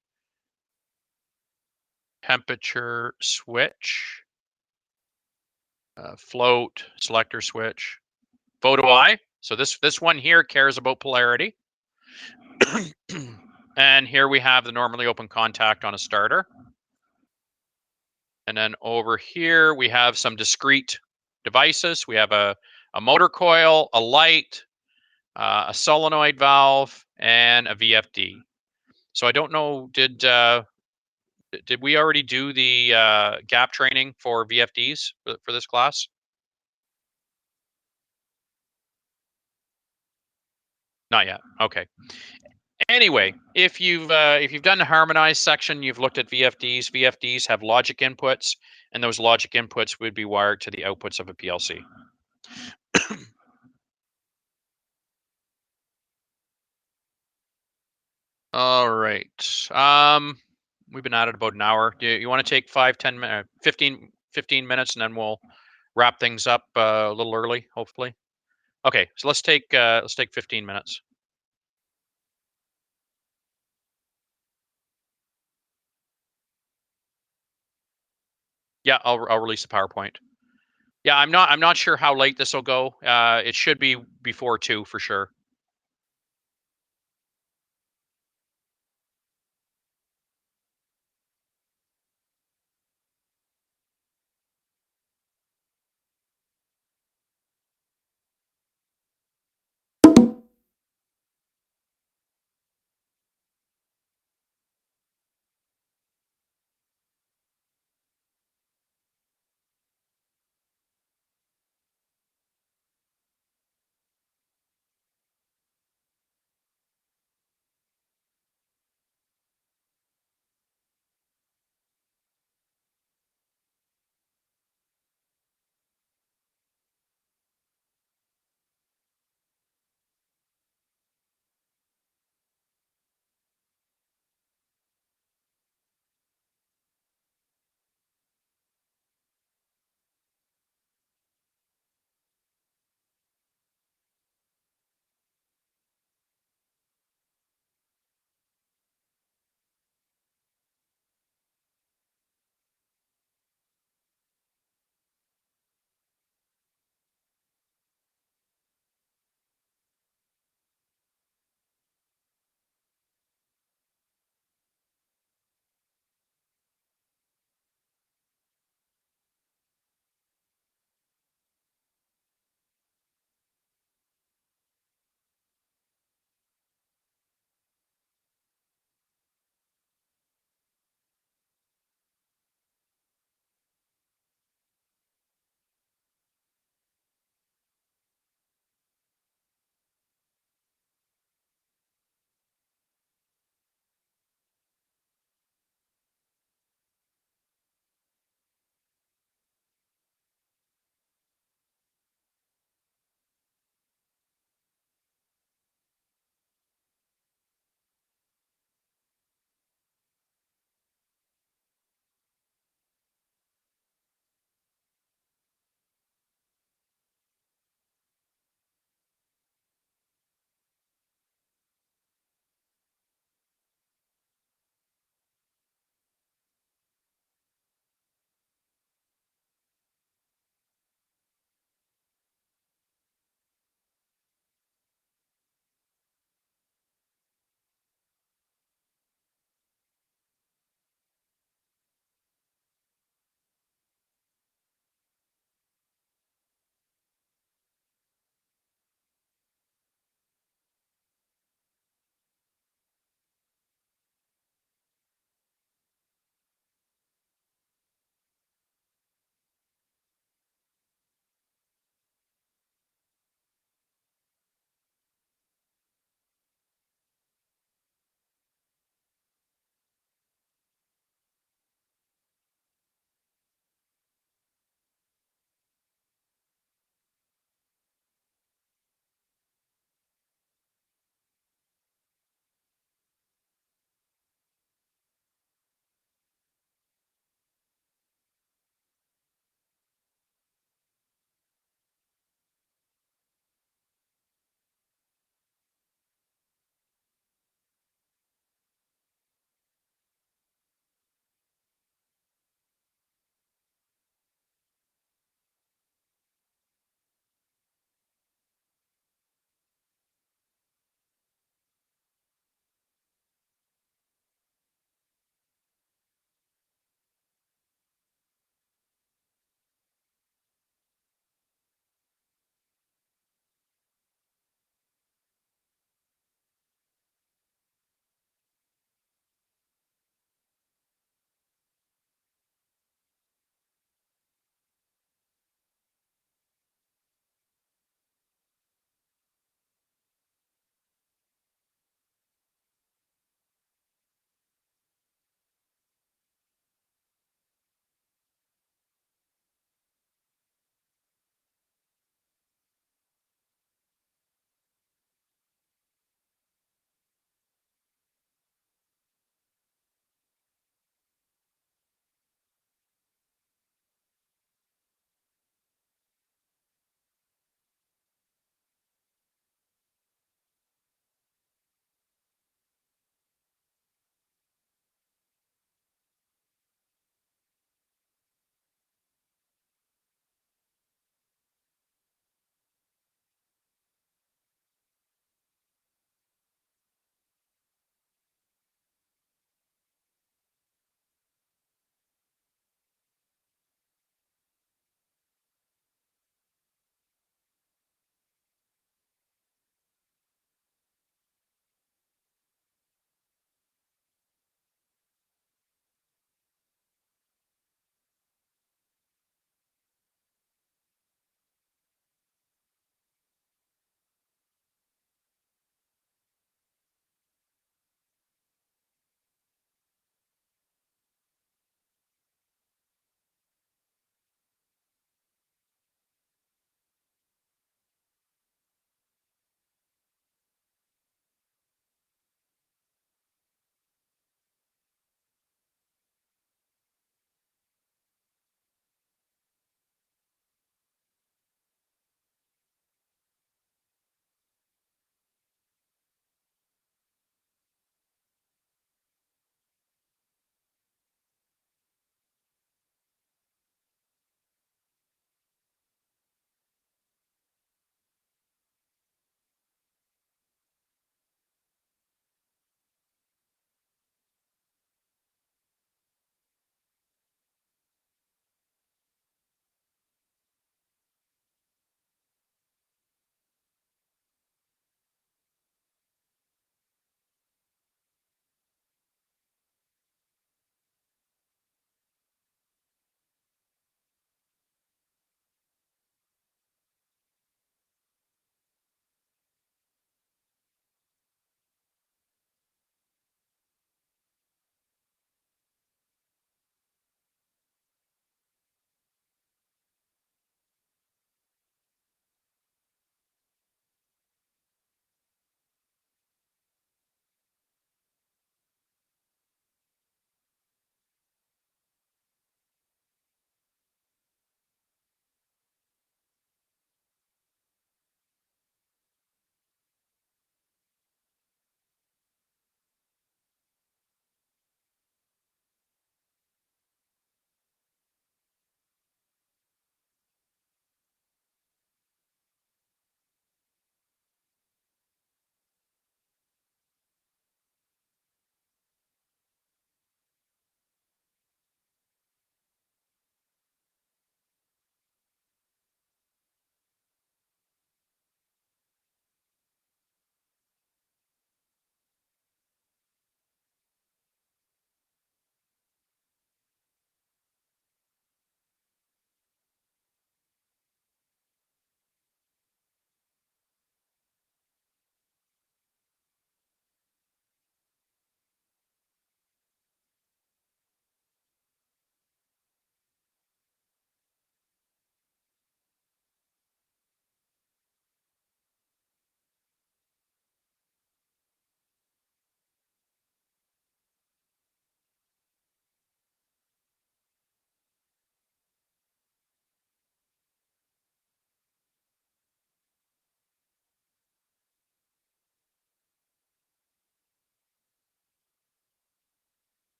temperature switch, float, selector switch, photo eye. So this one here cares about polarity. And here we have the normally open contact on a starter. And then over here, we have some discrete devices. We have a motor coil, a light, a solenoid valve, and a VFD. So I don't know, did we already do the gap training for VFDs for this class? Not yet. Okay. Anyway, if you've done the harmonized section, you've looked at VFDs. VFDs have logic inputs, and those logic inputs would be wired to the outputs of a PLC. All right. We've been at it about an hour. Do you want to take 15 minutes, and then we'll wrap things up a little early, hopefully. Okay, so let's take 15 minutes. Yeah, I'll release the PowerPoint. Yeah, I'm not sure how late this will go. It should be before 2 for sure.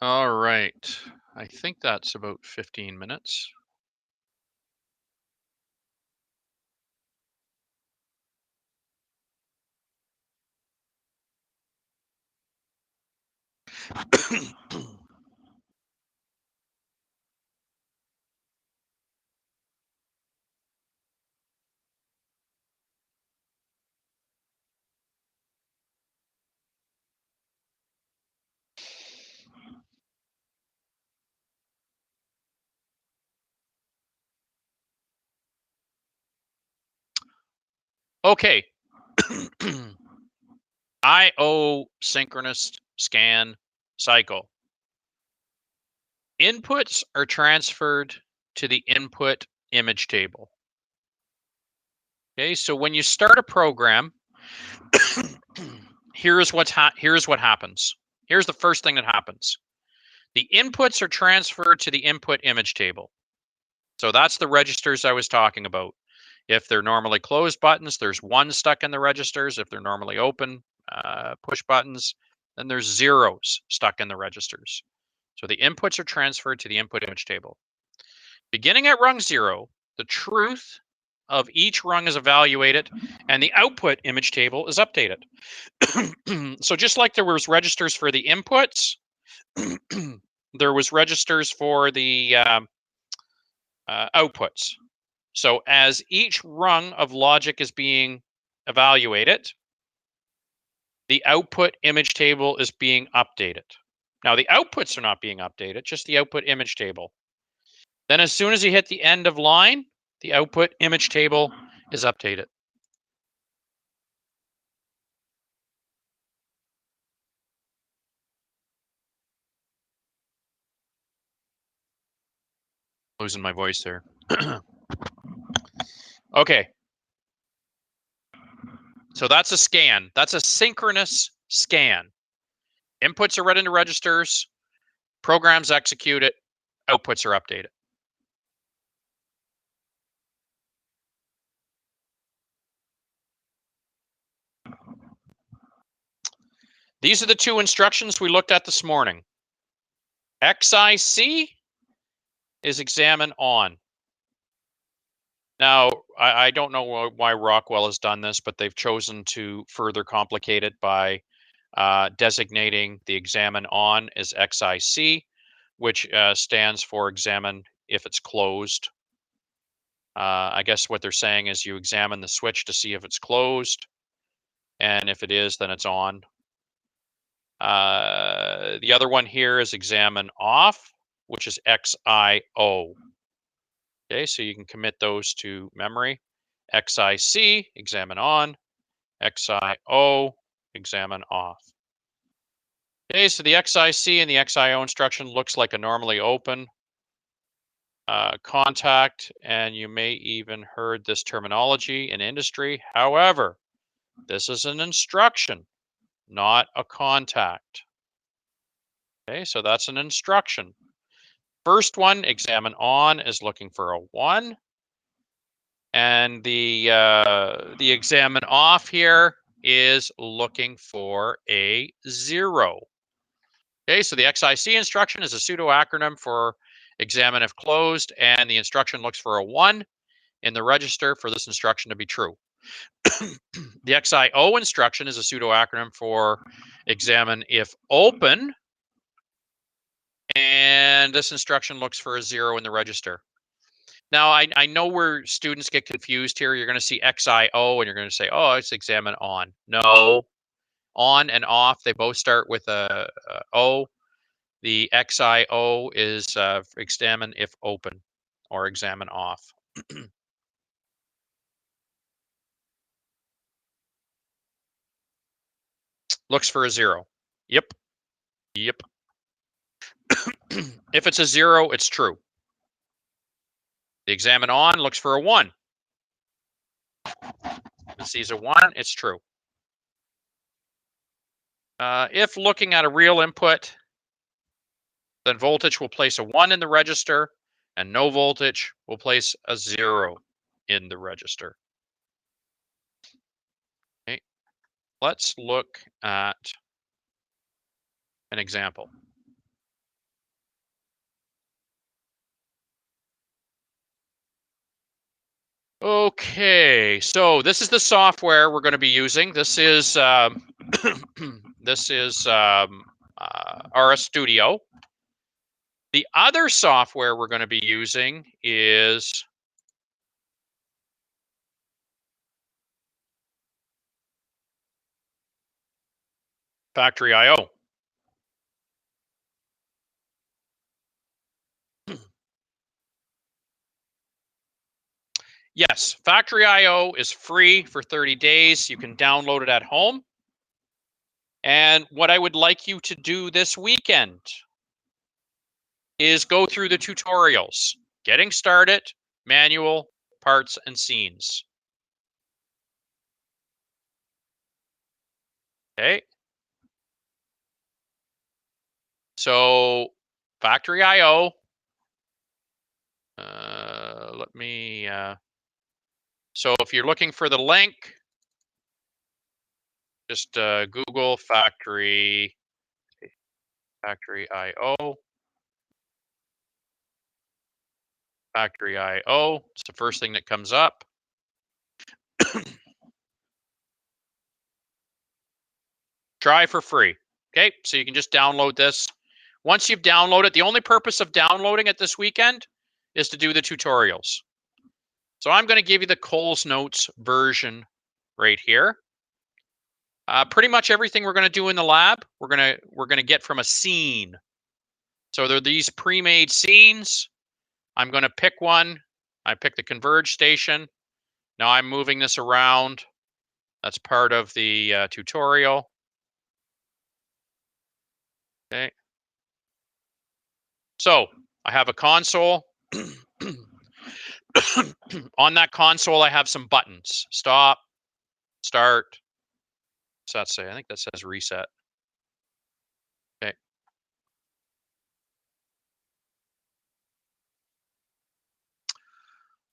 All right. I think that's about 15 minutes. Okay. I/O synchronous scan cycle. Inputs are transferred to the input image table. Okay, so when you start a program, here's what happens. Here's the first thing that happens. The inputs are transferred to the input image table. So that's the registers I was talking about. If they're normally closed buttons, there's 1 stuck in the registers. If they're normally open push buttons, then there's 0s stuck in the registers. So the inputs are transferred to the input image table. Beginning at rung 0, the truth of each rung is evaluated, and the output image table is updated. So just like there was registers for the inputs, there was registers for the outputs. So as each rung of logic is being evaluated, the output image table is being updated. Now the outputs are not being updated, just the output image table. Then as soon as you hit the end of line, the output image table is updated. Losing my voice there. Okay. So that's a scan. That's a synchronous scan. Inputs are read into registers, programs execute it, outputs are updated. These are the two instructions we looked at this morning. XIC is examine on. Now, I don't know why Rockwell has done this, but they've chosen to further complicate it by designating the examine on as XIC, which stands for examine if it's closed. I guess what they're saying is you examine the switch to see if it's closed, and if it is, then it's on. The other one here is examine off, which is XIO. Okay, so you can commit those to memory. XIC, examine on. XIO, examine off. Okay, so the XIC and the XIO instruction looks like a normally open contact, and you may even heard this terminology in industry. However, this is an instruction, not a contact. Okay, so that's an instruction. First one, examine on, is looking for a 1. And the examine off here is looking for a 0. Okay, so the XIC instruction is a pseudo acronym for examine if closed, and the instruction looks for a 1 in the register for this instruction to be true. The XIO instruction is a pseudo acronym for examine if open, and this instruction looks for a 0 in the register. Now, I know where students get confused here. You're going to see XIO and you're going to say, oh, it's examine on. No, on and off, they both start with a O. The XIO is examine if open or examine off. Looks for a 0. Yep. Yep. If it's a 0, it's true. The examine on looks for a 1. If it sees a 1, it's true. If looking at a real input, then voltage will place a 1 in the register, and no voltage will place a 0 in the register. Okay, let's look at an example. Okay, so this is the software we're going to be using. This is this is RS Studio. The other software we're going to be using is Factory IO. Yes, Factory IO is free for 30 days. You can download it at home. And what I would like you to do this weekend is go through the tutorials, getting started, manual, parts, and scenes. Okay. So Factory IO, let me, so if you're looking for the link, just Google Factory IO. Factory IO, it's the first thing that comes up. Try for free. Okay, so you can just download this. Once you've downloaded, the only purpose of downloading it this weekend is to do the tutorials. So I'm going to give you the Coles Notes version right here. Pretty much everything we're going to do in the lab, we're going to get from a scene. So there are these pre-made scenes. I'm going to pick one. I pick the converge station. Now I'm moving this around. That's part of the tutorial. Okay. So I have a console. On that console, I have some buttons. Stop, start. What's that say? I think that says reset. Okay.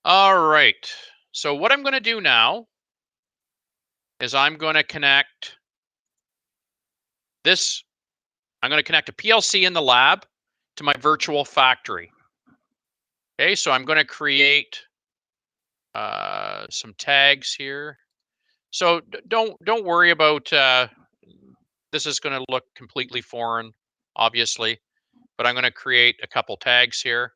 All right. So what I'm going to do now is I'm going to connect this. I'm going to connect a PLC in the lab to my virtual factory. Okay, so I'm going to create some tags here. So don't worry about this is going to look completely foreign, obviously, but I'm going to create a couple tags here.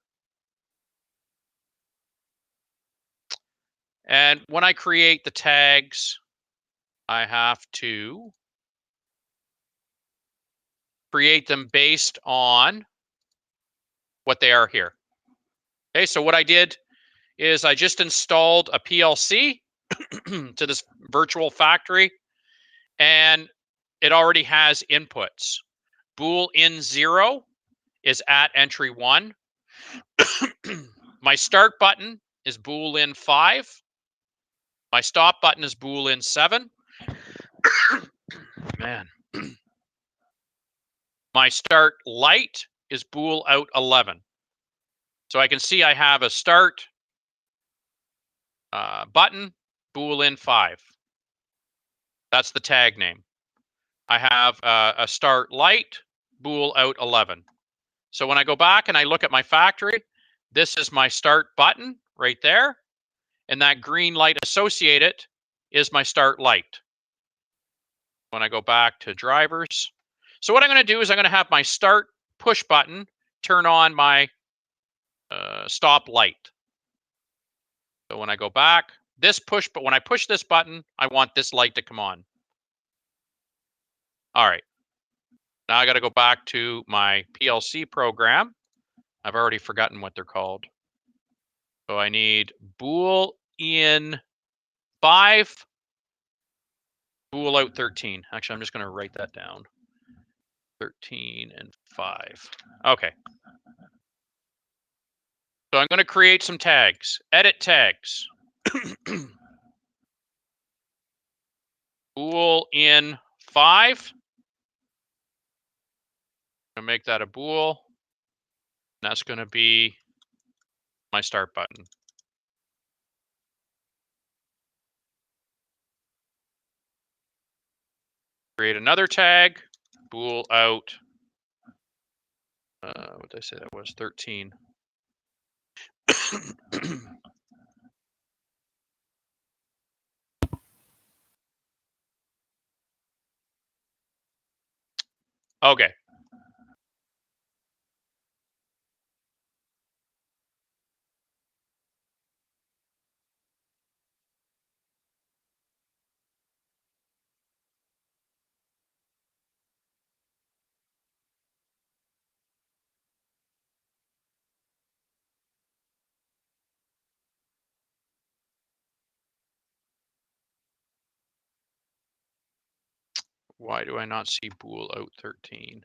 And when I create the tags, I have to create them based on what they are here. Okay, so what I did is I just installed a PLC to this virtual factory, and it already has inputs. Bool in 0 is at entry 1. My start button is bool in 5. My stop button is bool in 7. Man. My start light is bool out 11. So I can see I have a start button, bool in 5. That's the tag name. I have a start light, bool out 11. So when I go back and I look at my factory, this is my start button right there. And that green light associated is my start light. When I go back to drivers. So what I'm going to do is I'm going to have my start push button turn on my stop light. So when I go back, this push, but when I push this button, I want this light to come on. All right. Now I got to go back to my PLC program. I've already forgotten what they're called. So I need bool in 5, bool out 13. Actually, I'm just going to write that down. 13 and 5. Okay. So I'm going to create some tags. Edit tags. Bool in 5. I'm going to make that a bool. That's going to be my start button. Create another tag. Bool out. What did I say that was? 13. Okay. Why do I not see bool out 13?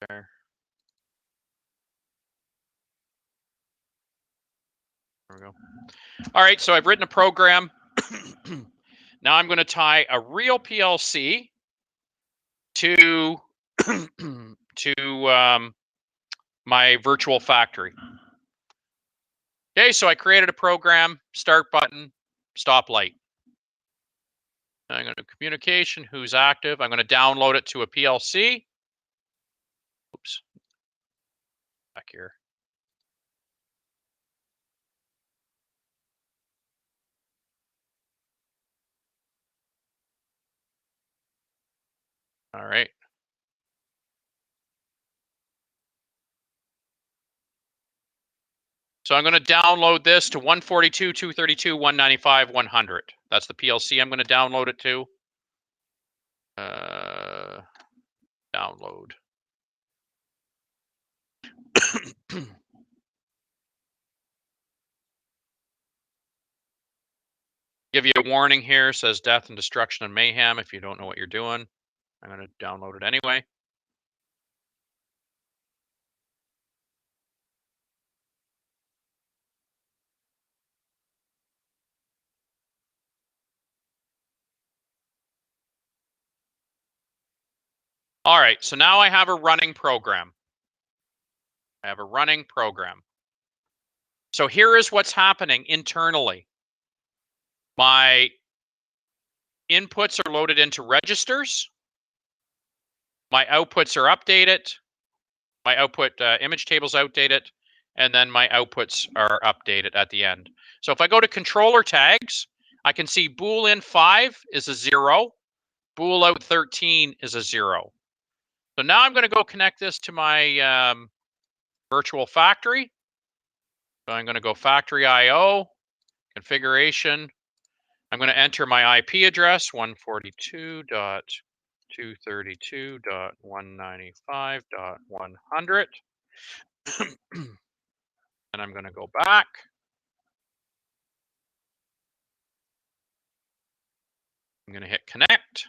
There. There we go. All right, so I've written a program. Now I'm going to tie a real PLC to my virtual factory. Okay, so I created a program, start button, stop light. I'm going to communication, who's active. I'm going to download it to a PLC. Oops. Back here. All right. So I'm going to download this to 142, 232, 195, 100. That's the PLC I'm going to download it to. Download. Give you a warning here, says death and destruction and mayhem if you don't know what you're doing. I'm going to download it anyway. All right, so now I have a running program. I have a running program. So here is what's happening internally. My inputs are loaded into registers. My outputs are updated. My output image tables outdated. And then my outputs are updated at the end. So if I go to controller tags, I can see bool in 5 is a 0. Bool out 13 is a 0. So now I'm going to go connect this to my virtual factory. So I'm going to go factory IO, configuration. I'm going to enter my IP address, 142.232.195.100. And I'm going to go back. I'm going to hit connect.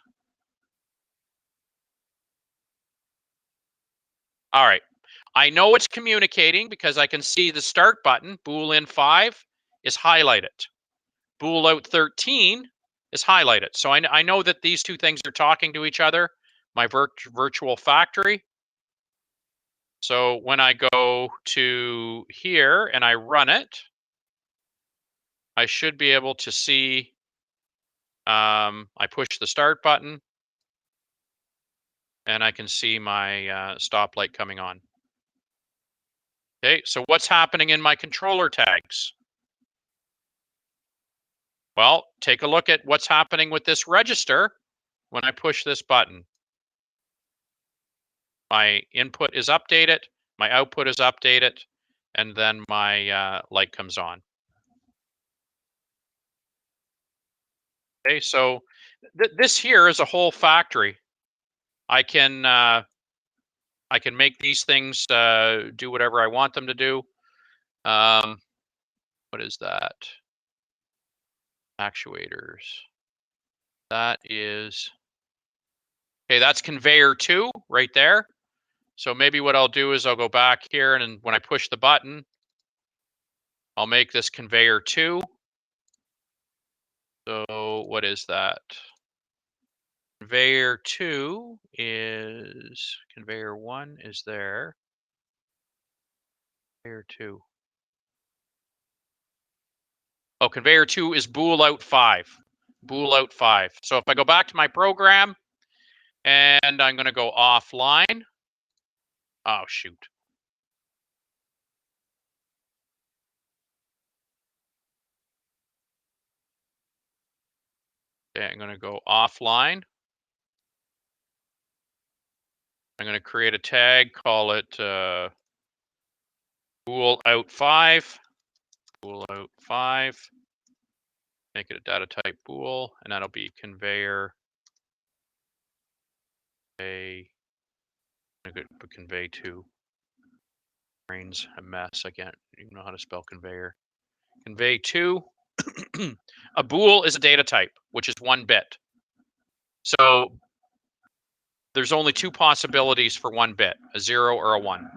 All right. I know it's communicating because I can see the start button, bool in 5, is highlighted. Bool out 13 is highlighted. So I know that these two things are talking to each other, my virtual factory. So when I go to here and I run it, I should be able to see, I push the start button and I can see my stoplight coming on. Okay, so what's happening in my controller tags? Well, take a look at what's happening with this register when I push this button. My input is updated, my output is updated, and then my light comes on. Okay, so this here is a whole factory. I can make these things do whatever I want them to do. What is that? Actuators. That is, okay, that's conveyor 2 right there. So maybe what I'll do is I'll go back here and when I push the button, I'll make this conveyor 2. So what is that? Conveyor 2 is, conveyor 1 is there. Conveyor 2. Oh, conveyor 2 is bool out 5. Bool out 5. So if I go back to my program and I'm going to go offline. Oh, shoot. Okay, I'm going to go offline. I'm going to create a tag, call it bool out 5. Bool out 5. Make it a data type bool, and that'll be conveyor convey 2. Brain's a mess. I can't even know how to spell conveyor. Convey 2. A bool is a data type, which is 1 bit. So there's only 2 possibilities for 1 bit, a 0 or a 1.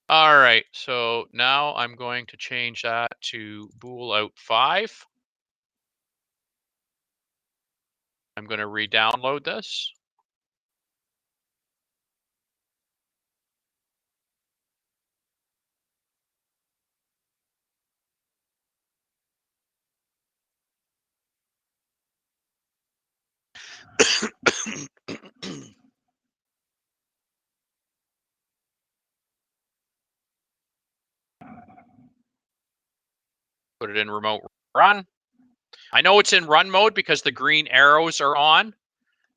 All right, so now I'm going to change that to bool out 5. I'm going to re-download this. Put it in remote run. I know it's in run mode because the green arrows are on.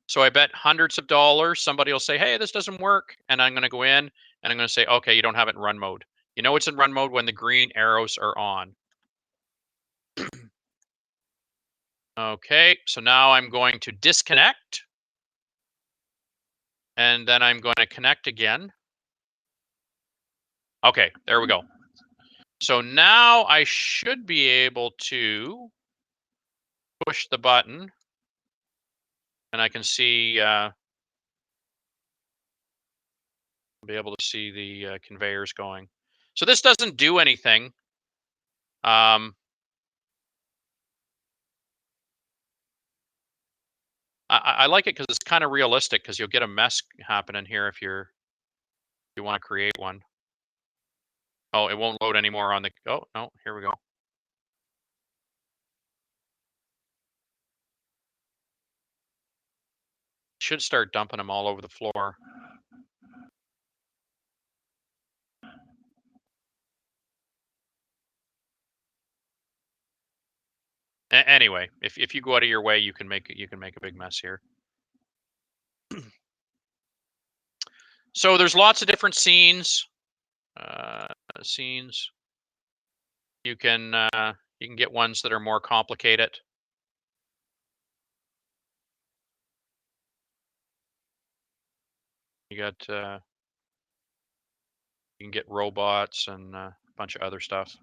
So I bet hundreds of dollars somebody will say, hey, this doesn't work. And I'm going to go in and I'm going to say, okay, you don't have it in run mode. You know it's in run mode when the green arrows are on. Okay, so now I'm going to disconnect. And then I'm going to connect again. Okay, there we go. So now I should be able to push the button. And I can see, be able to see the conveyors going. So this doesn't do anything. I like it because it's kind of realistic because you'll get a mess happening here if you want to create one. Oh, it won't load anymore on the, oh, no, here we go. Should start dumping them all over the floor. Anyway, if you go out of your way, you can make a big mess here. So there's lots of different scenes. You can get ones that are more complicated. You got you can get robots and a bunch of other stuff.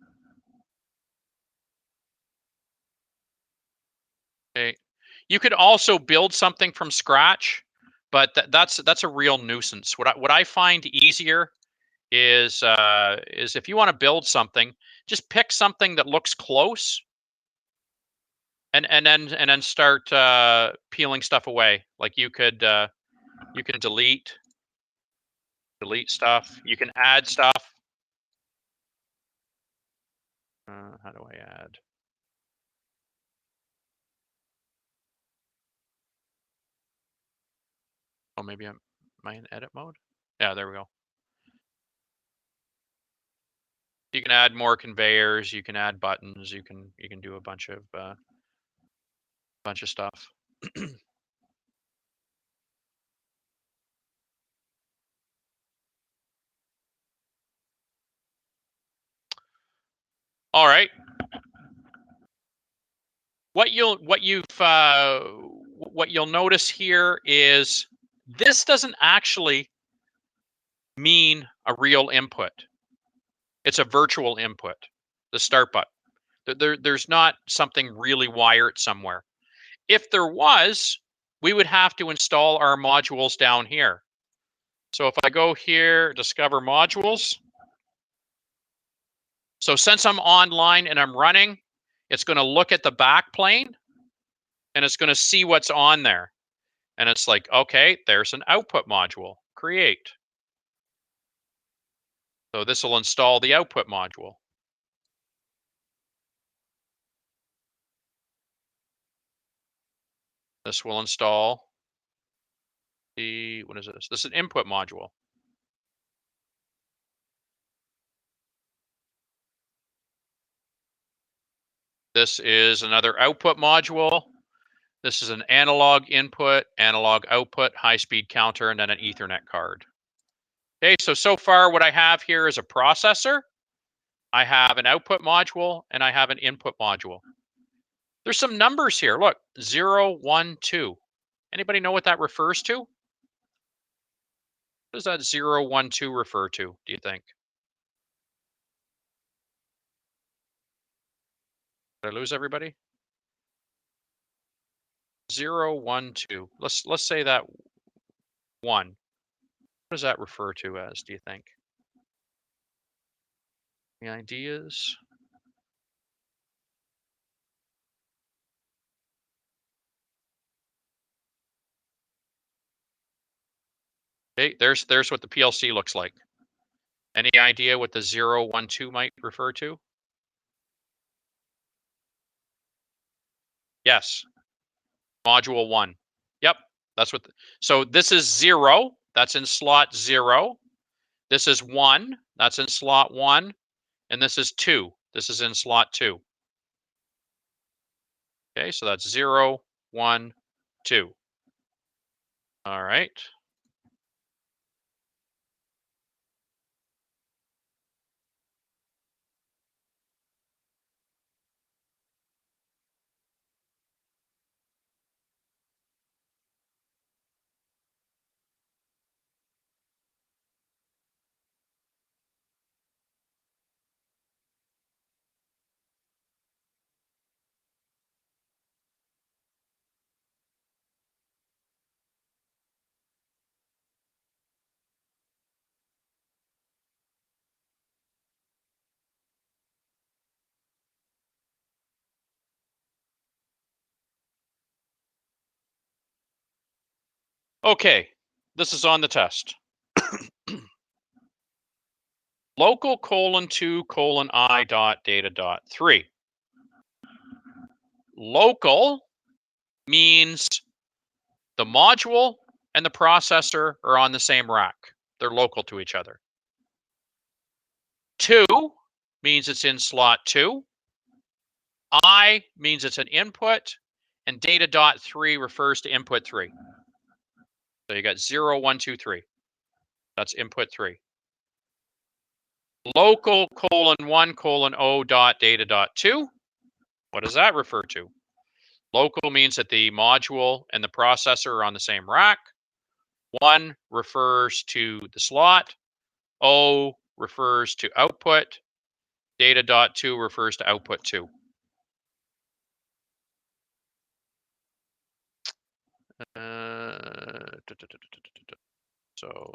Okay. You could also build something from scratch, but that's a real nuisance. What I find easier is if you want to build something, just pick something that looks close, and then start peeling stuff away. Like you can delete stuff. You can add stuff. How do I add? Oh, maybe am I in edit mode? Yeah, there we go. You can add more conveyors. You can add buttons. You can do a bunch of stuff. All right. What you'll notice here is this doesn't actually mean a real input. It's a virtual input. The start button. There's not something really wired somewhere. If there was, we would have to install our modules down here. So if I go here, discover modules. So since I'm online and I'm running, it's going to look at the back plane and it's going to see what's on there. And it's like, okay, there's an output module, create. So this will install the output module. This will install the, what is this? This is an input module. This is another output module. This is an analog input, analog output, high-speed counter, and then an Ethernet card. Okay, so far what I have here is a processor. I have an output module, and I have an input module. There's some numbers here. Look, 0, 1, 2. Anybody know what that refers to? What does that 0, 1, 2 refer to, do you think? Did I lose everybody? 0, 1, 2. Let's say that 1. What does that refer to as, do you think? Any ideas? Okay, there's what the PLC looks like. Any idea what the 0, 1, 2 might refer to? Yes. Module 1. Yep, that's what. So this is 0. That's in slot 0. This is 1. That's in slot 1. And this is 2. This is in slot 2. Okay, so that's 0, 1, 2. All right. Okay, this is on the test. Local :2:I dot data dot 3. Local means the module and the processor are on the same rack. They're local to each other. 2 means it's in slot 2. I means it's an input, and data dot 3 refers to input 3. So you got 0, 1, 2, 3. That's input 3. Local :1:O dot data dot 2. What does that refer to? Local means that the module and the processor are on the same rack. 1 refers to the slot. O refers to output. Data dot 2 refers to output 2. So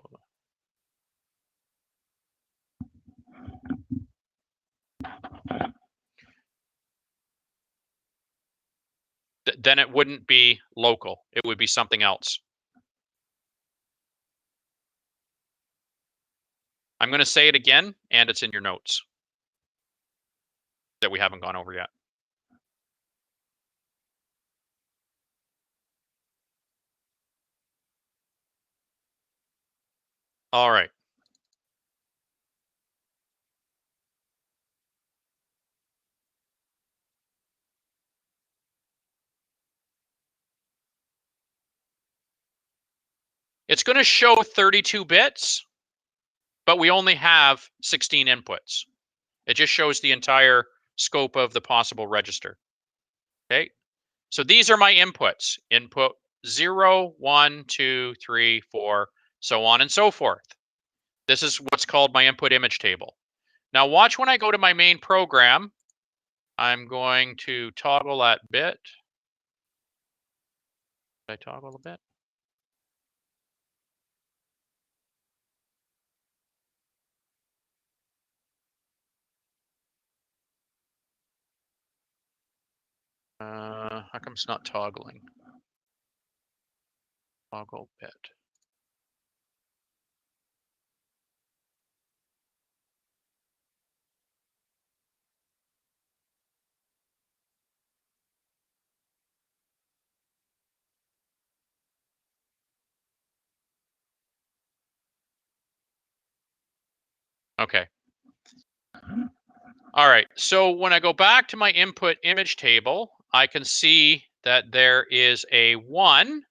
then it wouldn't be local. It would be something else. I'm going to say it again, and it's in your notes that we haven't gone over yet. All right. It's going to show 32 bits, but we only have 16 inputs. It just shows the entire scope of the possible register. Okay. So these are my inputs. Input 0, 1, 2, 3, 4, so on and so forth. This is what's called my input image table. Now watch when I go to my main program. I'm going to toggle that bit. Did I toggle a bit? How come it's not toggling? Toggle bit. Okay. All right. So when I go back to my input image table, I can see that there is a 1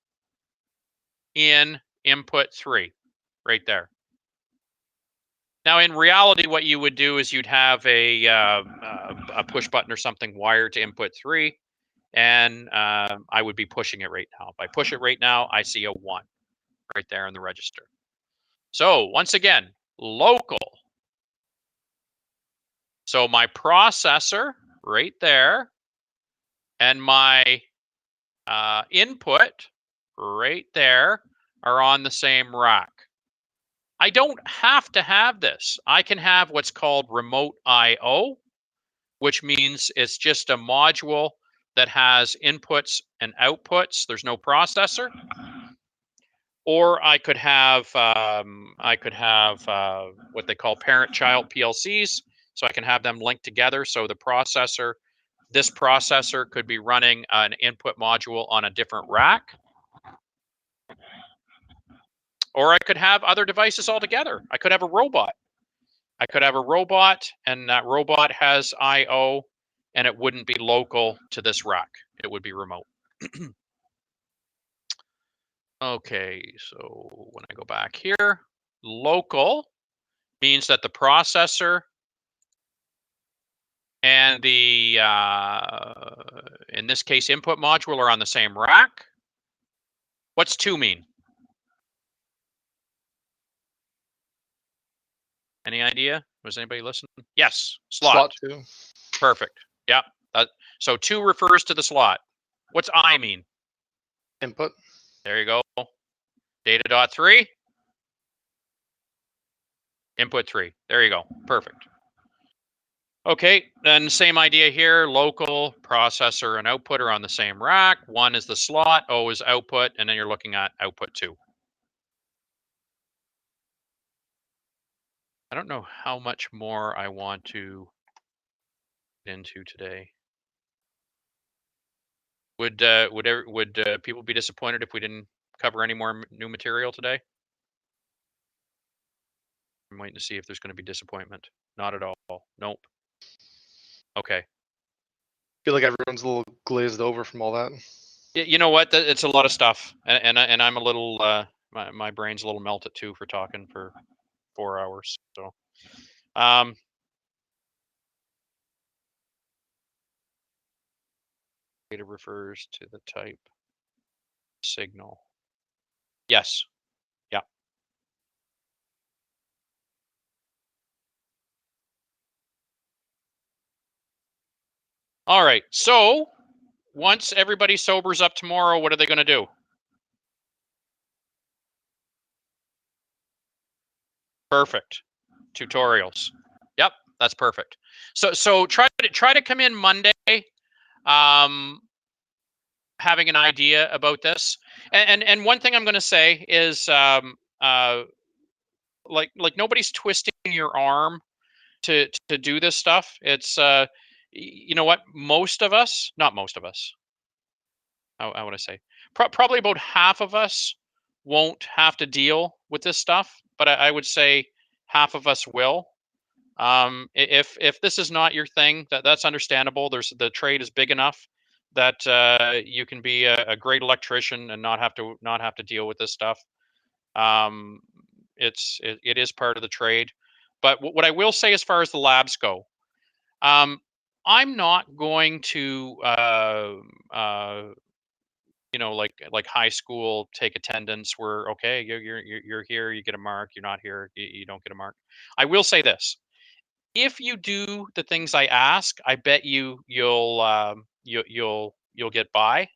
in input 3 right there. Now, in reality, what you would do is you'd have a push button or something wired to input 3, and I would be pushing it right now. If I push it right now, I see a 1 right there in the register. So once again, local. So my processor right there and my input right there are on the same rack. I don't have to have this. I can have what's called remote I/O, which means it's just a module that has inputs and outputs. There's no processor. Or I could have what they call parent-child PLCs, so I can have them linked together. So the processor, this processor could be running an input module on a different rack. Or I could have other devices altogether. I could have a robot. I could have a robot, and that robot has I/O, and it wouldn't be local to this rack. It would be remote. Okay, so when I go back here, local means that the processor and the, in this case, input module are on the same rack. What's 2 mean? Any idea? Was anybody listening? Yes, slot. Slot 2. Perfect. Yeah. So 2 refers to the slot. What's I mean? Input. There you go. Data dot 3. Input 3. There you go. Perfect. Okay, then same idea here. Local, processor, and output are on the same rack. 1 is the slot, O is output, and then you're looking at output 2. I don't know how much more I want to get into today. Would people be disappointed if we didn't cover any more new material today? I'm waiting to see if there's going to be disappointment. Not at all. Nope. Okay. Feel like everyone's a little glazed over from all that. You know what? It's a lot of stuff, and I'm a little my brain's a little melted too for talking for 4 hours. So, data refers to the type signal. Yes. Yeah. All right. So once everybody sobers up tomorrow, what are they going to do? Perfect. Tutorials. Yep, that's perfect. So try to come in Monday, having an idea about this. And one thing I'm going to say is, like nobody's twisting your arm to do this stuff. It's you know what? Most of us, not most of us. I want to say probably about half of us won't have to deal with this stuff, but I would say half of us will. If this is not your thing, that's understandable. The trade is big enough that you can be a great electrician and not have to deal with this stuff. Um, it is part of the trade. But what I will say as far as the labs go, I'm not going to like high school take attendance where okay you're here, you get a mark, you're not here, you don't get a mark. I will say this: if you do the things I ask, I bet you'll get by.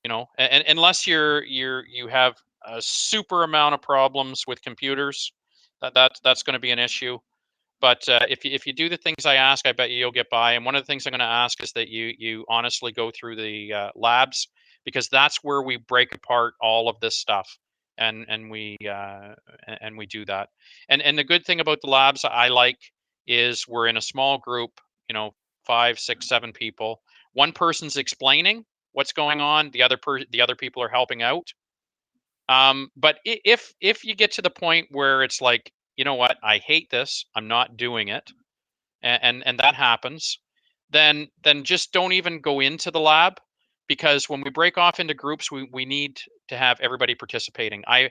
And unless you have a super amount of problems with computers, that's going to be an issue. But if you do the things I ask, I bet you'll get by. And one of the things I'm going to ask is that you honestly go through the labs, because that's where we break apart all of this stuff, and we do that. And the good thing about the labs I like is we're in a small group, 5, 6, 7 people. One person's explaining what's going on. The other people are helping out. But if you get to the point where it's like, you know what, I hate this, I'm not doing it, and that happens, then just don't even go into the lab, because when we break off into groups, we need to have everybody participating. I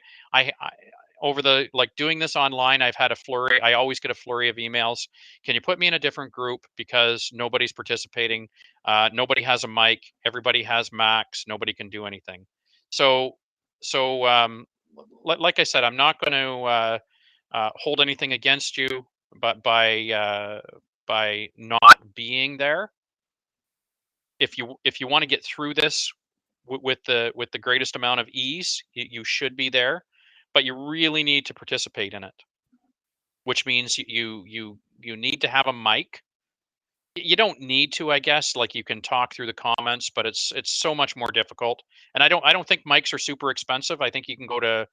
over the like doing this online, I've had a flurry. I always get a flurry of emails. Can you put me in a different group because nobody's participating? Nobody has a mic. Everybody has Macs. Nobody can do anything. So like I said, I'm not going to hold anything against you, but by not being there, if you want to get through this with the greatest amount of ease, you should be there, but you really need to participate in it, which means you need to have a mic. You don't need to, I guess. Like, you can talk through the comments, but it's so much more difficult. And I don't think mics are super expensive. I think you can go to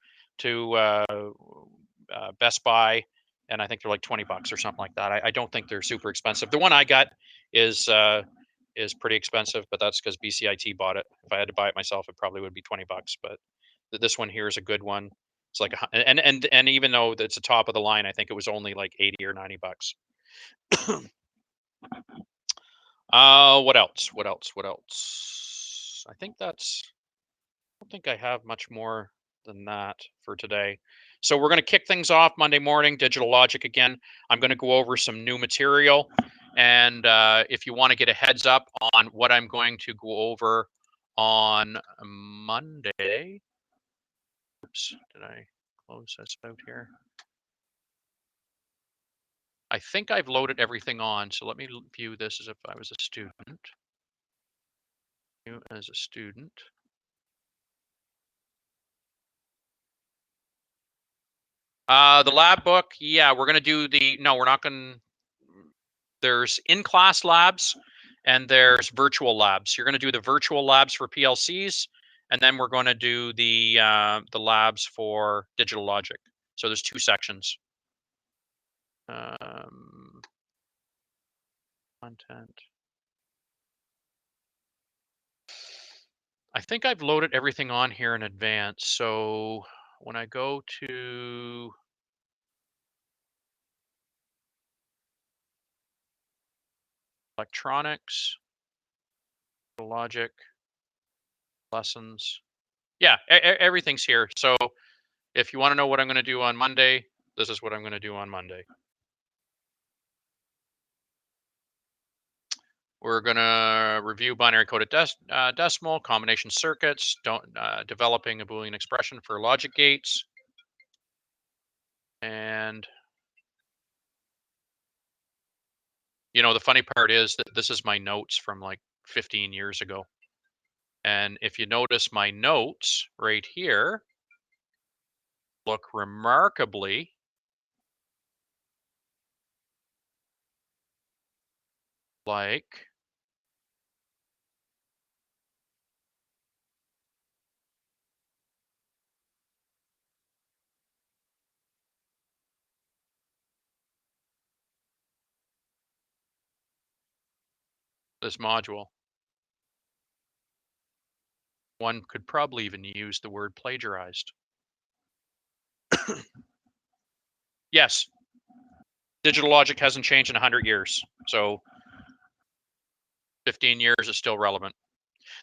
Best Buy, and I think they're like $20 or something like that. I don't think they're super expensive. The one I got is pretty expensive, but that's because BCIT bought it. If I had to buy it myself, it probably would be $20. But this one here is a good one. It's like and even though it's a top of the line, I think it was only like $80 or $90. What else? What else? What else? I think that's don't think I have much more than that for today. So we're going to kick things off Monday morning, digital logic again. I'm going to go over some new material. And if you want to get a heads up on what I'm going to go over on Monday. Oops, did I close this out here? I think I've loaded everything on. So let me view this as if I was a student. You as a student. The lab book, yeah, we're going to do no, we're not going to. There's in-class labs and there's virtual labs. You're going to do the virtual labs for PLCs, and then we're going to do the labs for digital logic. So there's 2 sections. Content. I think I've loaded everything on here in advance. So when I go to electronics, logic, lessons, yeah, everything's here. So if you want to know what I'm going to do on Monday, this is what I'm going to do on Monday. We're going to review binary coded decimal, combination circuits, developing a Boolean expression for logic gates. And, you know, the funny part is that this is my notes from like 15 years ago. And if you notice my notes right here, look remarkably like this module. One could probably even use the word plagiarized. Yes, digital logic hasn't changed in 100 years. So 15 years is still relevant.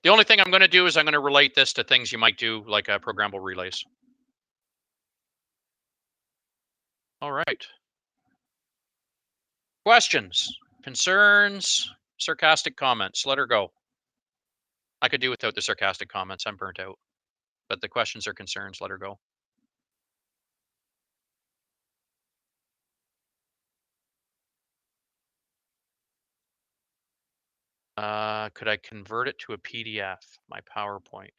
The only thing I'm going to do is I'm going to relate this to things you might do, like programmable relays. All right. Questions, concerns, sarcastic comments. Let her go. I could do without the sarcastic comments. I'm burnt out. But the questions or concerns, let her go. Could I convert it to a PDF, my PowerPoint?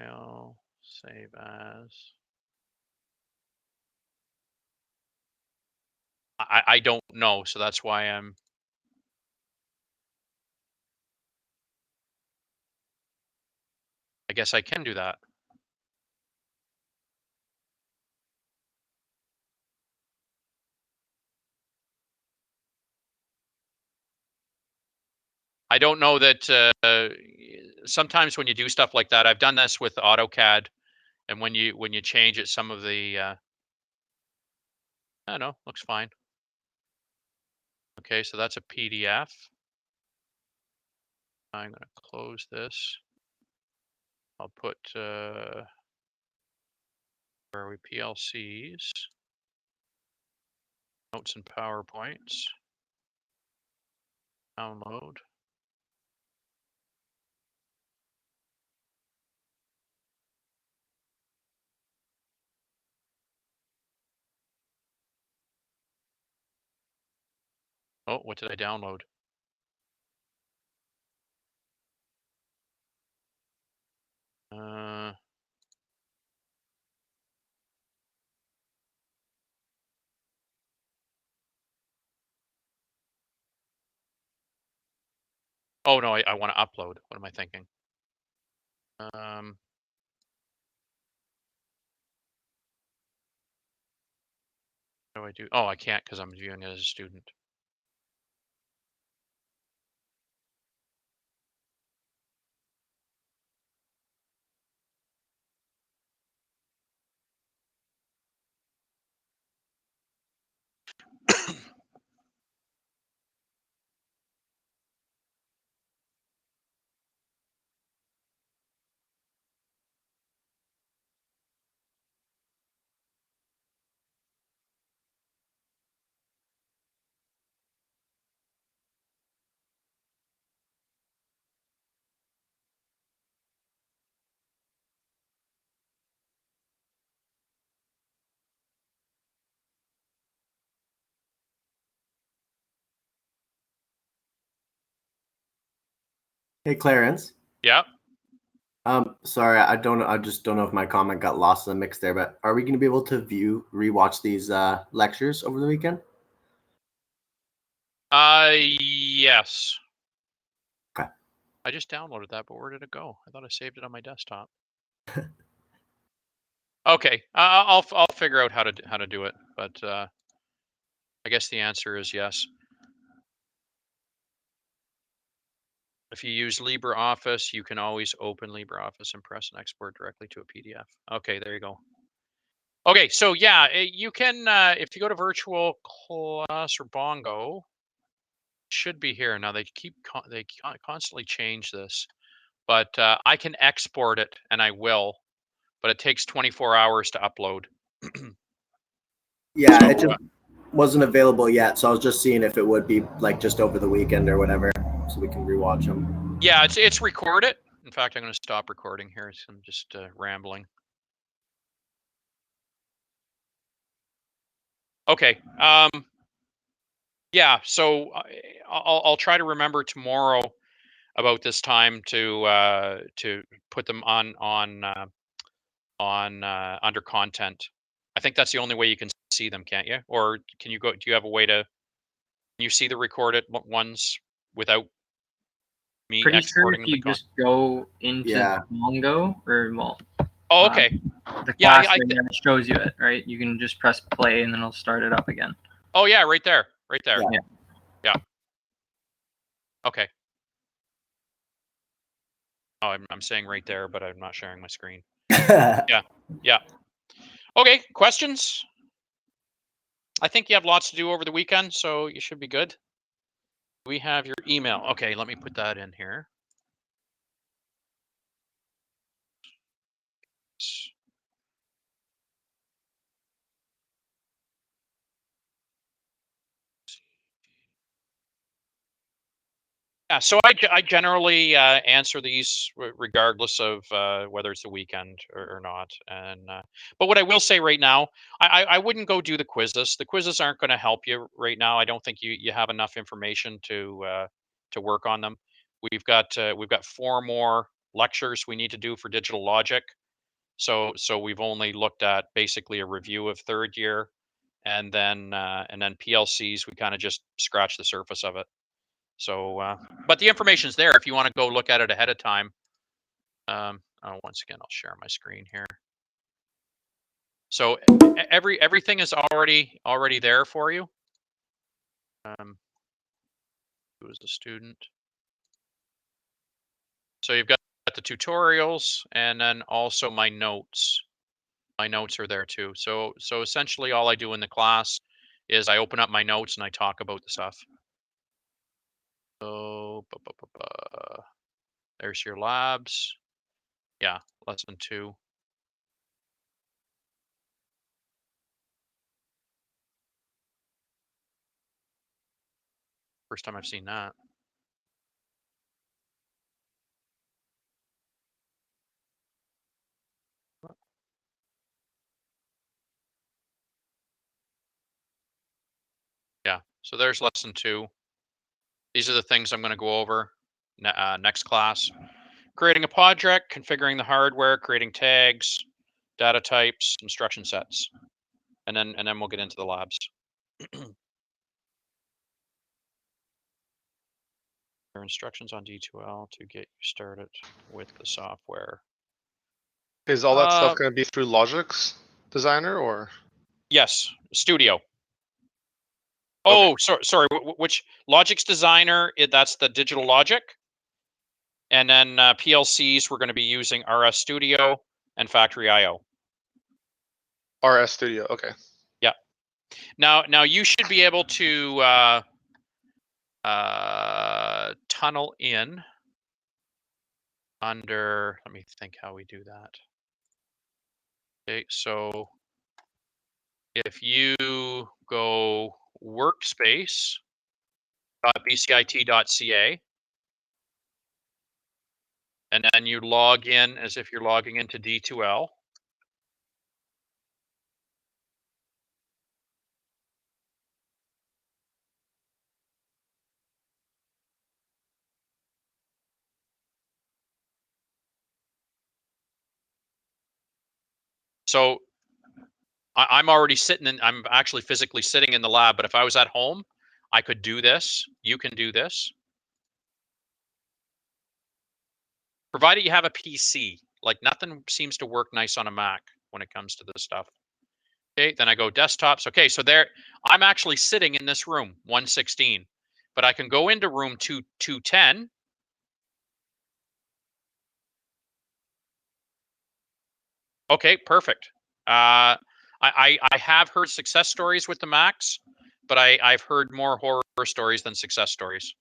No, save as. I don't know, so that's why I'm. I guess I can do that. I don't know that sometimes when you do stuff like that, I've done this with AutoCAD, and when you change it, some of the I don't know, looks fine. Okay, so that's a PDF. I'm going to close this. I'll put where are we? PLCs, notes and PowerPoints, download. Oh, what did I download? Oh no, I want to upload. What am I thinking? What do I do? Oh, I can't because I'm viewing it as a student. Hey, Clarence. Yeah. Sorry, I just don't know if my comment got lost in the mix there, but are we going to be able to rewatch these lectures over the weekend? Yes. Okay. I just downloaded that, but where did it go? I thought I saved it on my desktop. Okay, I'll figure out how to do it, but I guess the answer is yes. If you use LibreOffice, you can always open LibreOffice and press and export directly to a PDF. Okay, there you go. Okay, so yeah, you can if you go to virtual class or Bongo, it should be here. Now they constantly change this, but I can export it, and I will, but it takes 24 hours to upload. Yeah, So, it just wasn't available yet, so I was just seeing if it would be like just over the weekend or whatever, so we can rewatch them. yeah, it's recorded. In fact, I'm going to stop recording here. So I'm just rambling. Okay. Yeah. So I'll try to remember tomorrow about this time to put them on under content. I think that's the only way you can see them, can't you? Or can you go? Do you have a way to? Can you see the recorded ones without me Pretty sure exporting if the you just go into Yeah. Mongo or Oh, okay. the Yeah, class thing that shows you it, right? You can just press play and then it'll start it up again. Oh yeah, right there, right there. Yeah. Yeah. Okay. Oh, I'm saying right there, but I'm not sharing my screen. Yeah. Yeah. Okay. Questions? I think you have lots to do over the weekend, so you should be good. We have your email. Okay, let me put that in here. Yeah, so I generally answer these regardless of whether it's a weekend or not. And but what I will say right now, I wouldn't go do the quizzes. The quizzes aren't going to help you right now. I don't think you have enough information to work on them. We've got 4 more lectures we need to do for digital logic. So we've only looked at basically a review of 3rd year, and then PLCs. We kind of just scratched the surface of it. So, but the information's there if you want to go look at it ahead of time. Once again, I'll share my screen here. So everything is already there for you. Who is the student? So you've got the tutorials, and then also my notes. My notes are there too. So essentially, all I do in the class is I open up my notes and I talk about the stuff. So there's your labs. Yeah, lesson 2. First time I've seen that. Yeah, so there's lesson 2. These are the things I'm going to go over next class. Creating a project, configuring the hardware, creating tags, data types, instruction sets. And then we'll get into the labs. There are instructions on D2L to get you started with the software. Is all that stuff going to be through Logix Designer or? Yes, Studio. Okay. Oh, sorry. Which Logix Designer? That's the digital logic. And then PLCs, we're going to be using RS Studio and Factory IO. RS Studio. Okay. Yeah. Now you should be able to tunnel in under. Let me think how we do that. Okay, so if you go workspace.bcit.ca, and then you log in as if you're logging into D2L. So I'm already I'm actually physically sitting in the lab, but if I was at home, I could do this. You can do this. Provided you have a PC. Like nothing seems to work nice on a Mac when it comes to this stuff. Okay, then I go desktops. Okay, so there, I'm actually sitting in this room, 116, but I can go into room 210. Okay, perfect. I have heard success stories with the Macs, but I've heard more horror stories than success stories.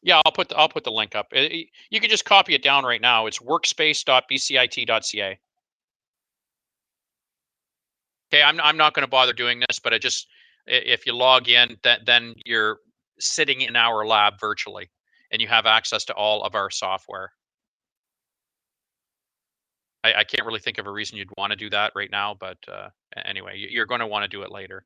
Yeah, I'll put the link up. You can just copy it down right now. It's workspace.bcit.ca. Okay, I'm not going to bother doing this, but if you log in, then you're sitting in our lab virtually, and you have access to all of our software. I can't really think of a reason you'd want to do that right now, but anyway, you're going to want to do it later.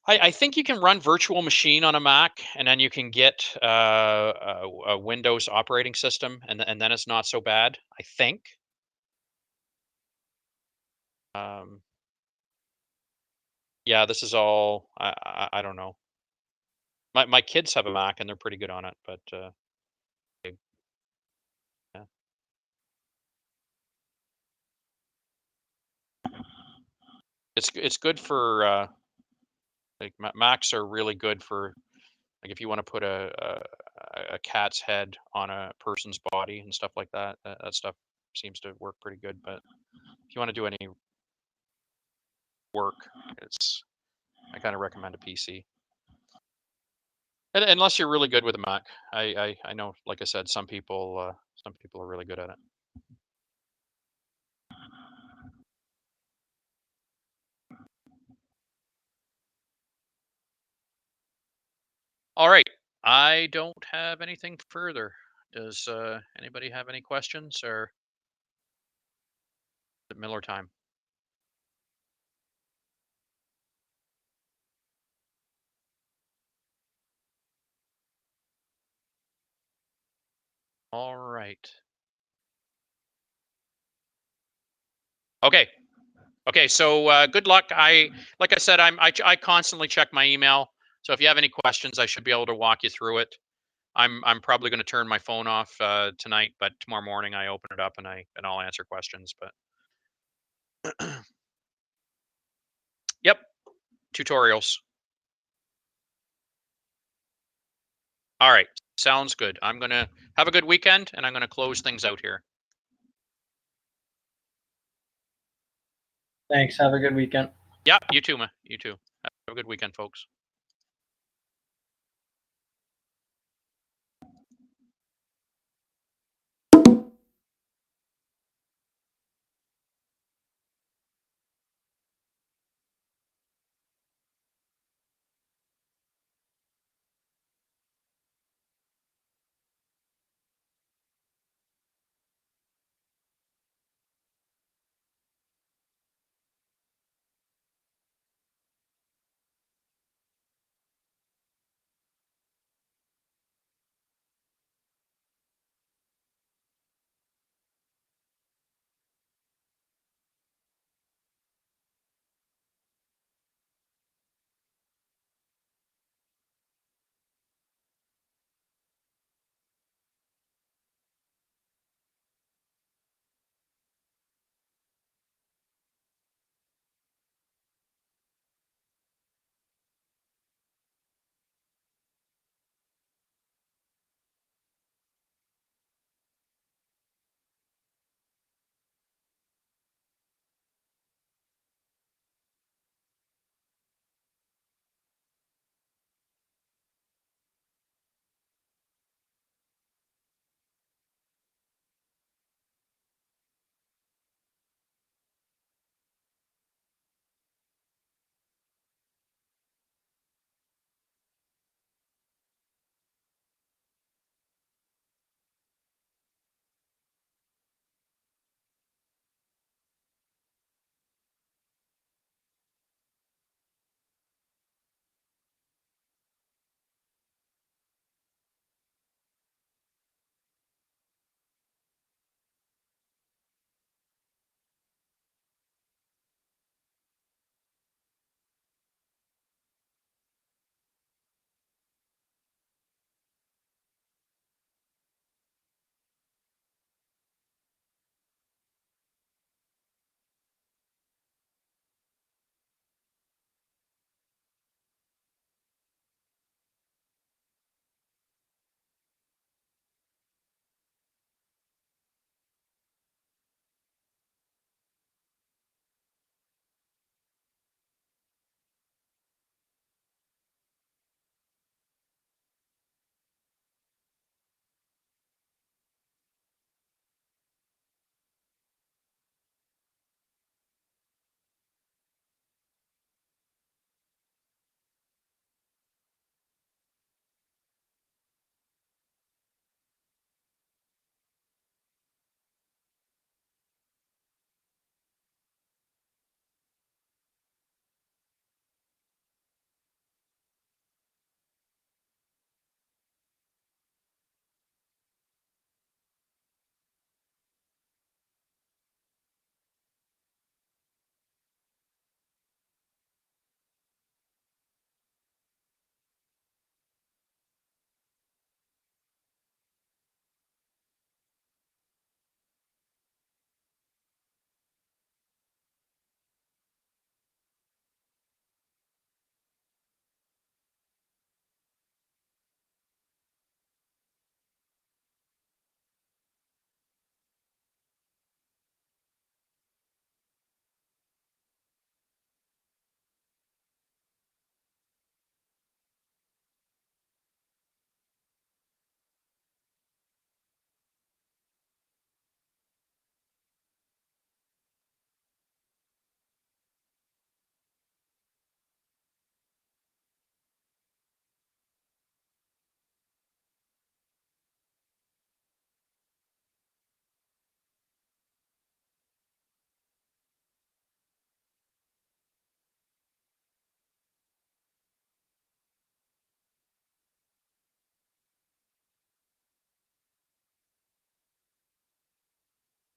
I think you can run virtual machine on a Mac, and then you can get a Windows operating system, and then it's not so bad. I think. Yeah, this is all. I don't know. My kids have a Mac, and they're pretty good on it, but yeah. It's good for like Macs are really good for like if you want to put a cat's head on a person's body and stuff like that. That stuff seems to work pretty good. But if you want to do any work, I kind of recommend a PC. And unless you're really good with a Mac, I know, like I said, some people are really good at it. All right, I don't have anything further. Does anybody have any questions, or is it Miller time? All right. Okay. Okay. So good luck. Like I said, I constantly check my email. So if you have any questions, I should be able to walk you through it. I'm probably going to turn my phone off tonight, but tomorrow morning I open it up and I'll answer questions. But yep, tutorials. All right, sounds good. I'm gonna have a good weekend, and I'm gonna close things out here. Thanks. Have a good weekend. Yeah, you too, man. You too. Have a good weekend, folks.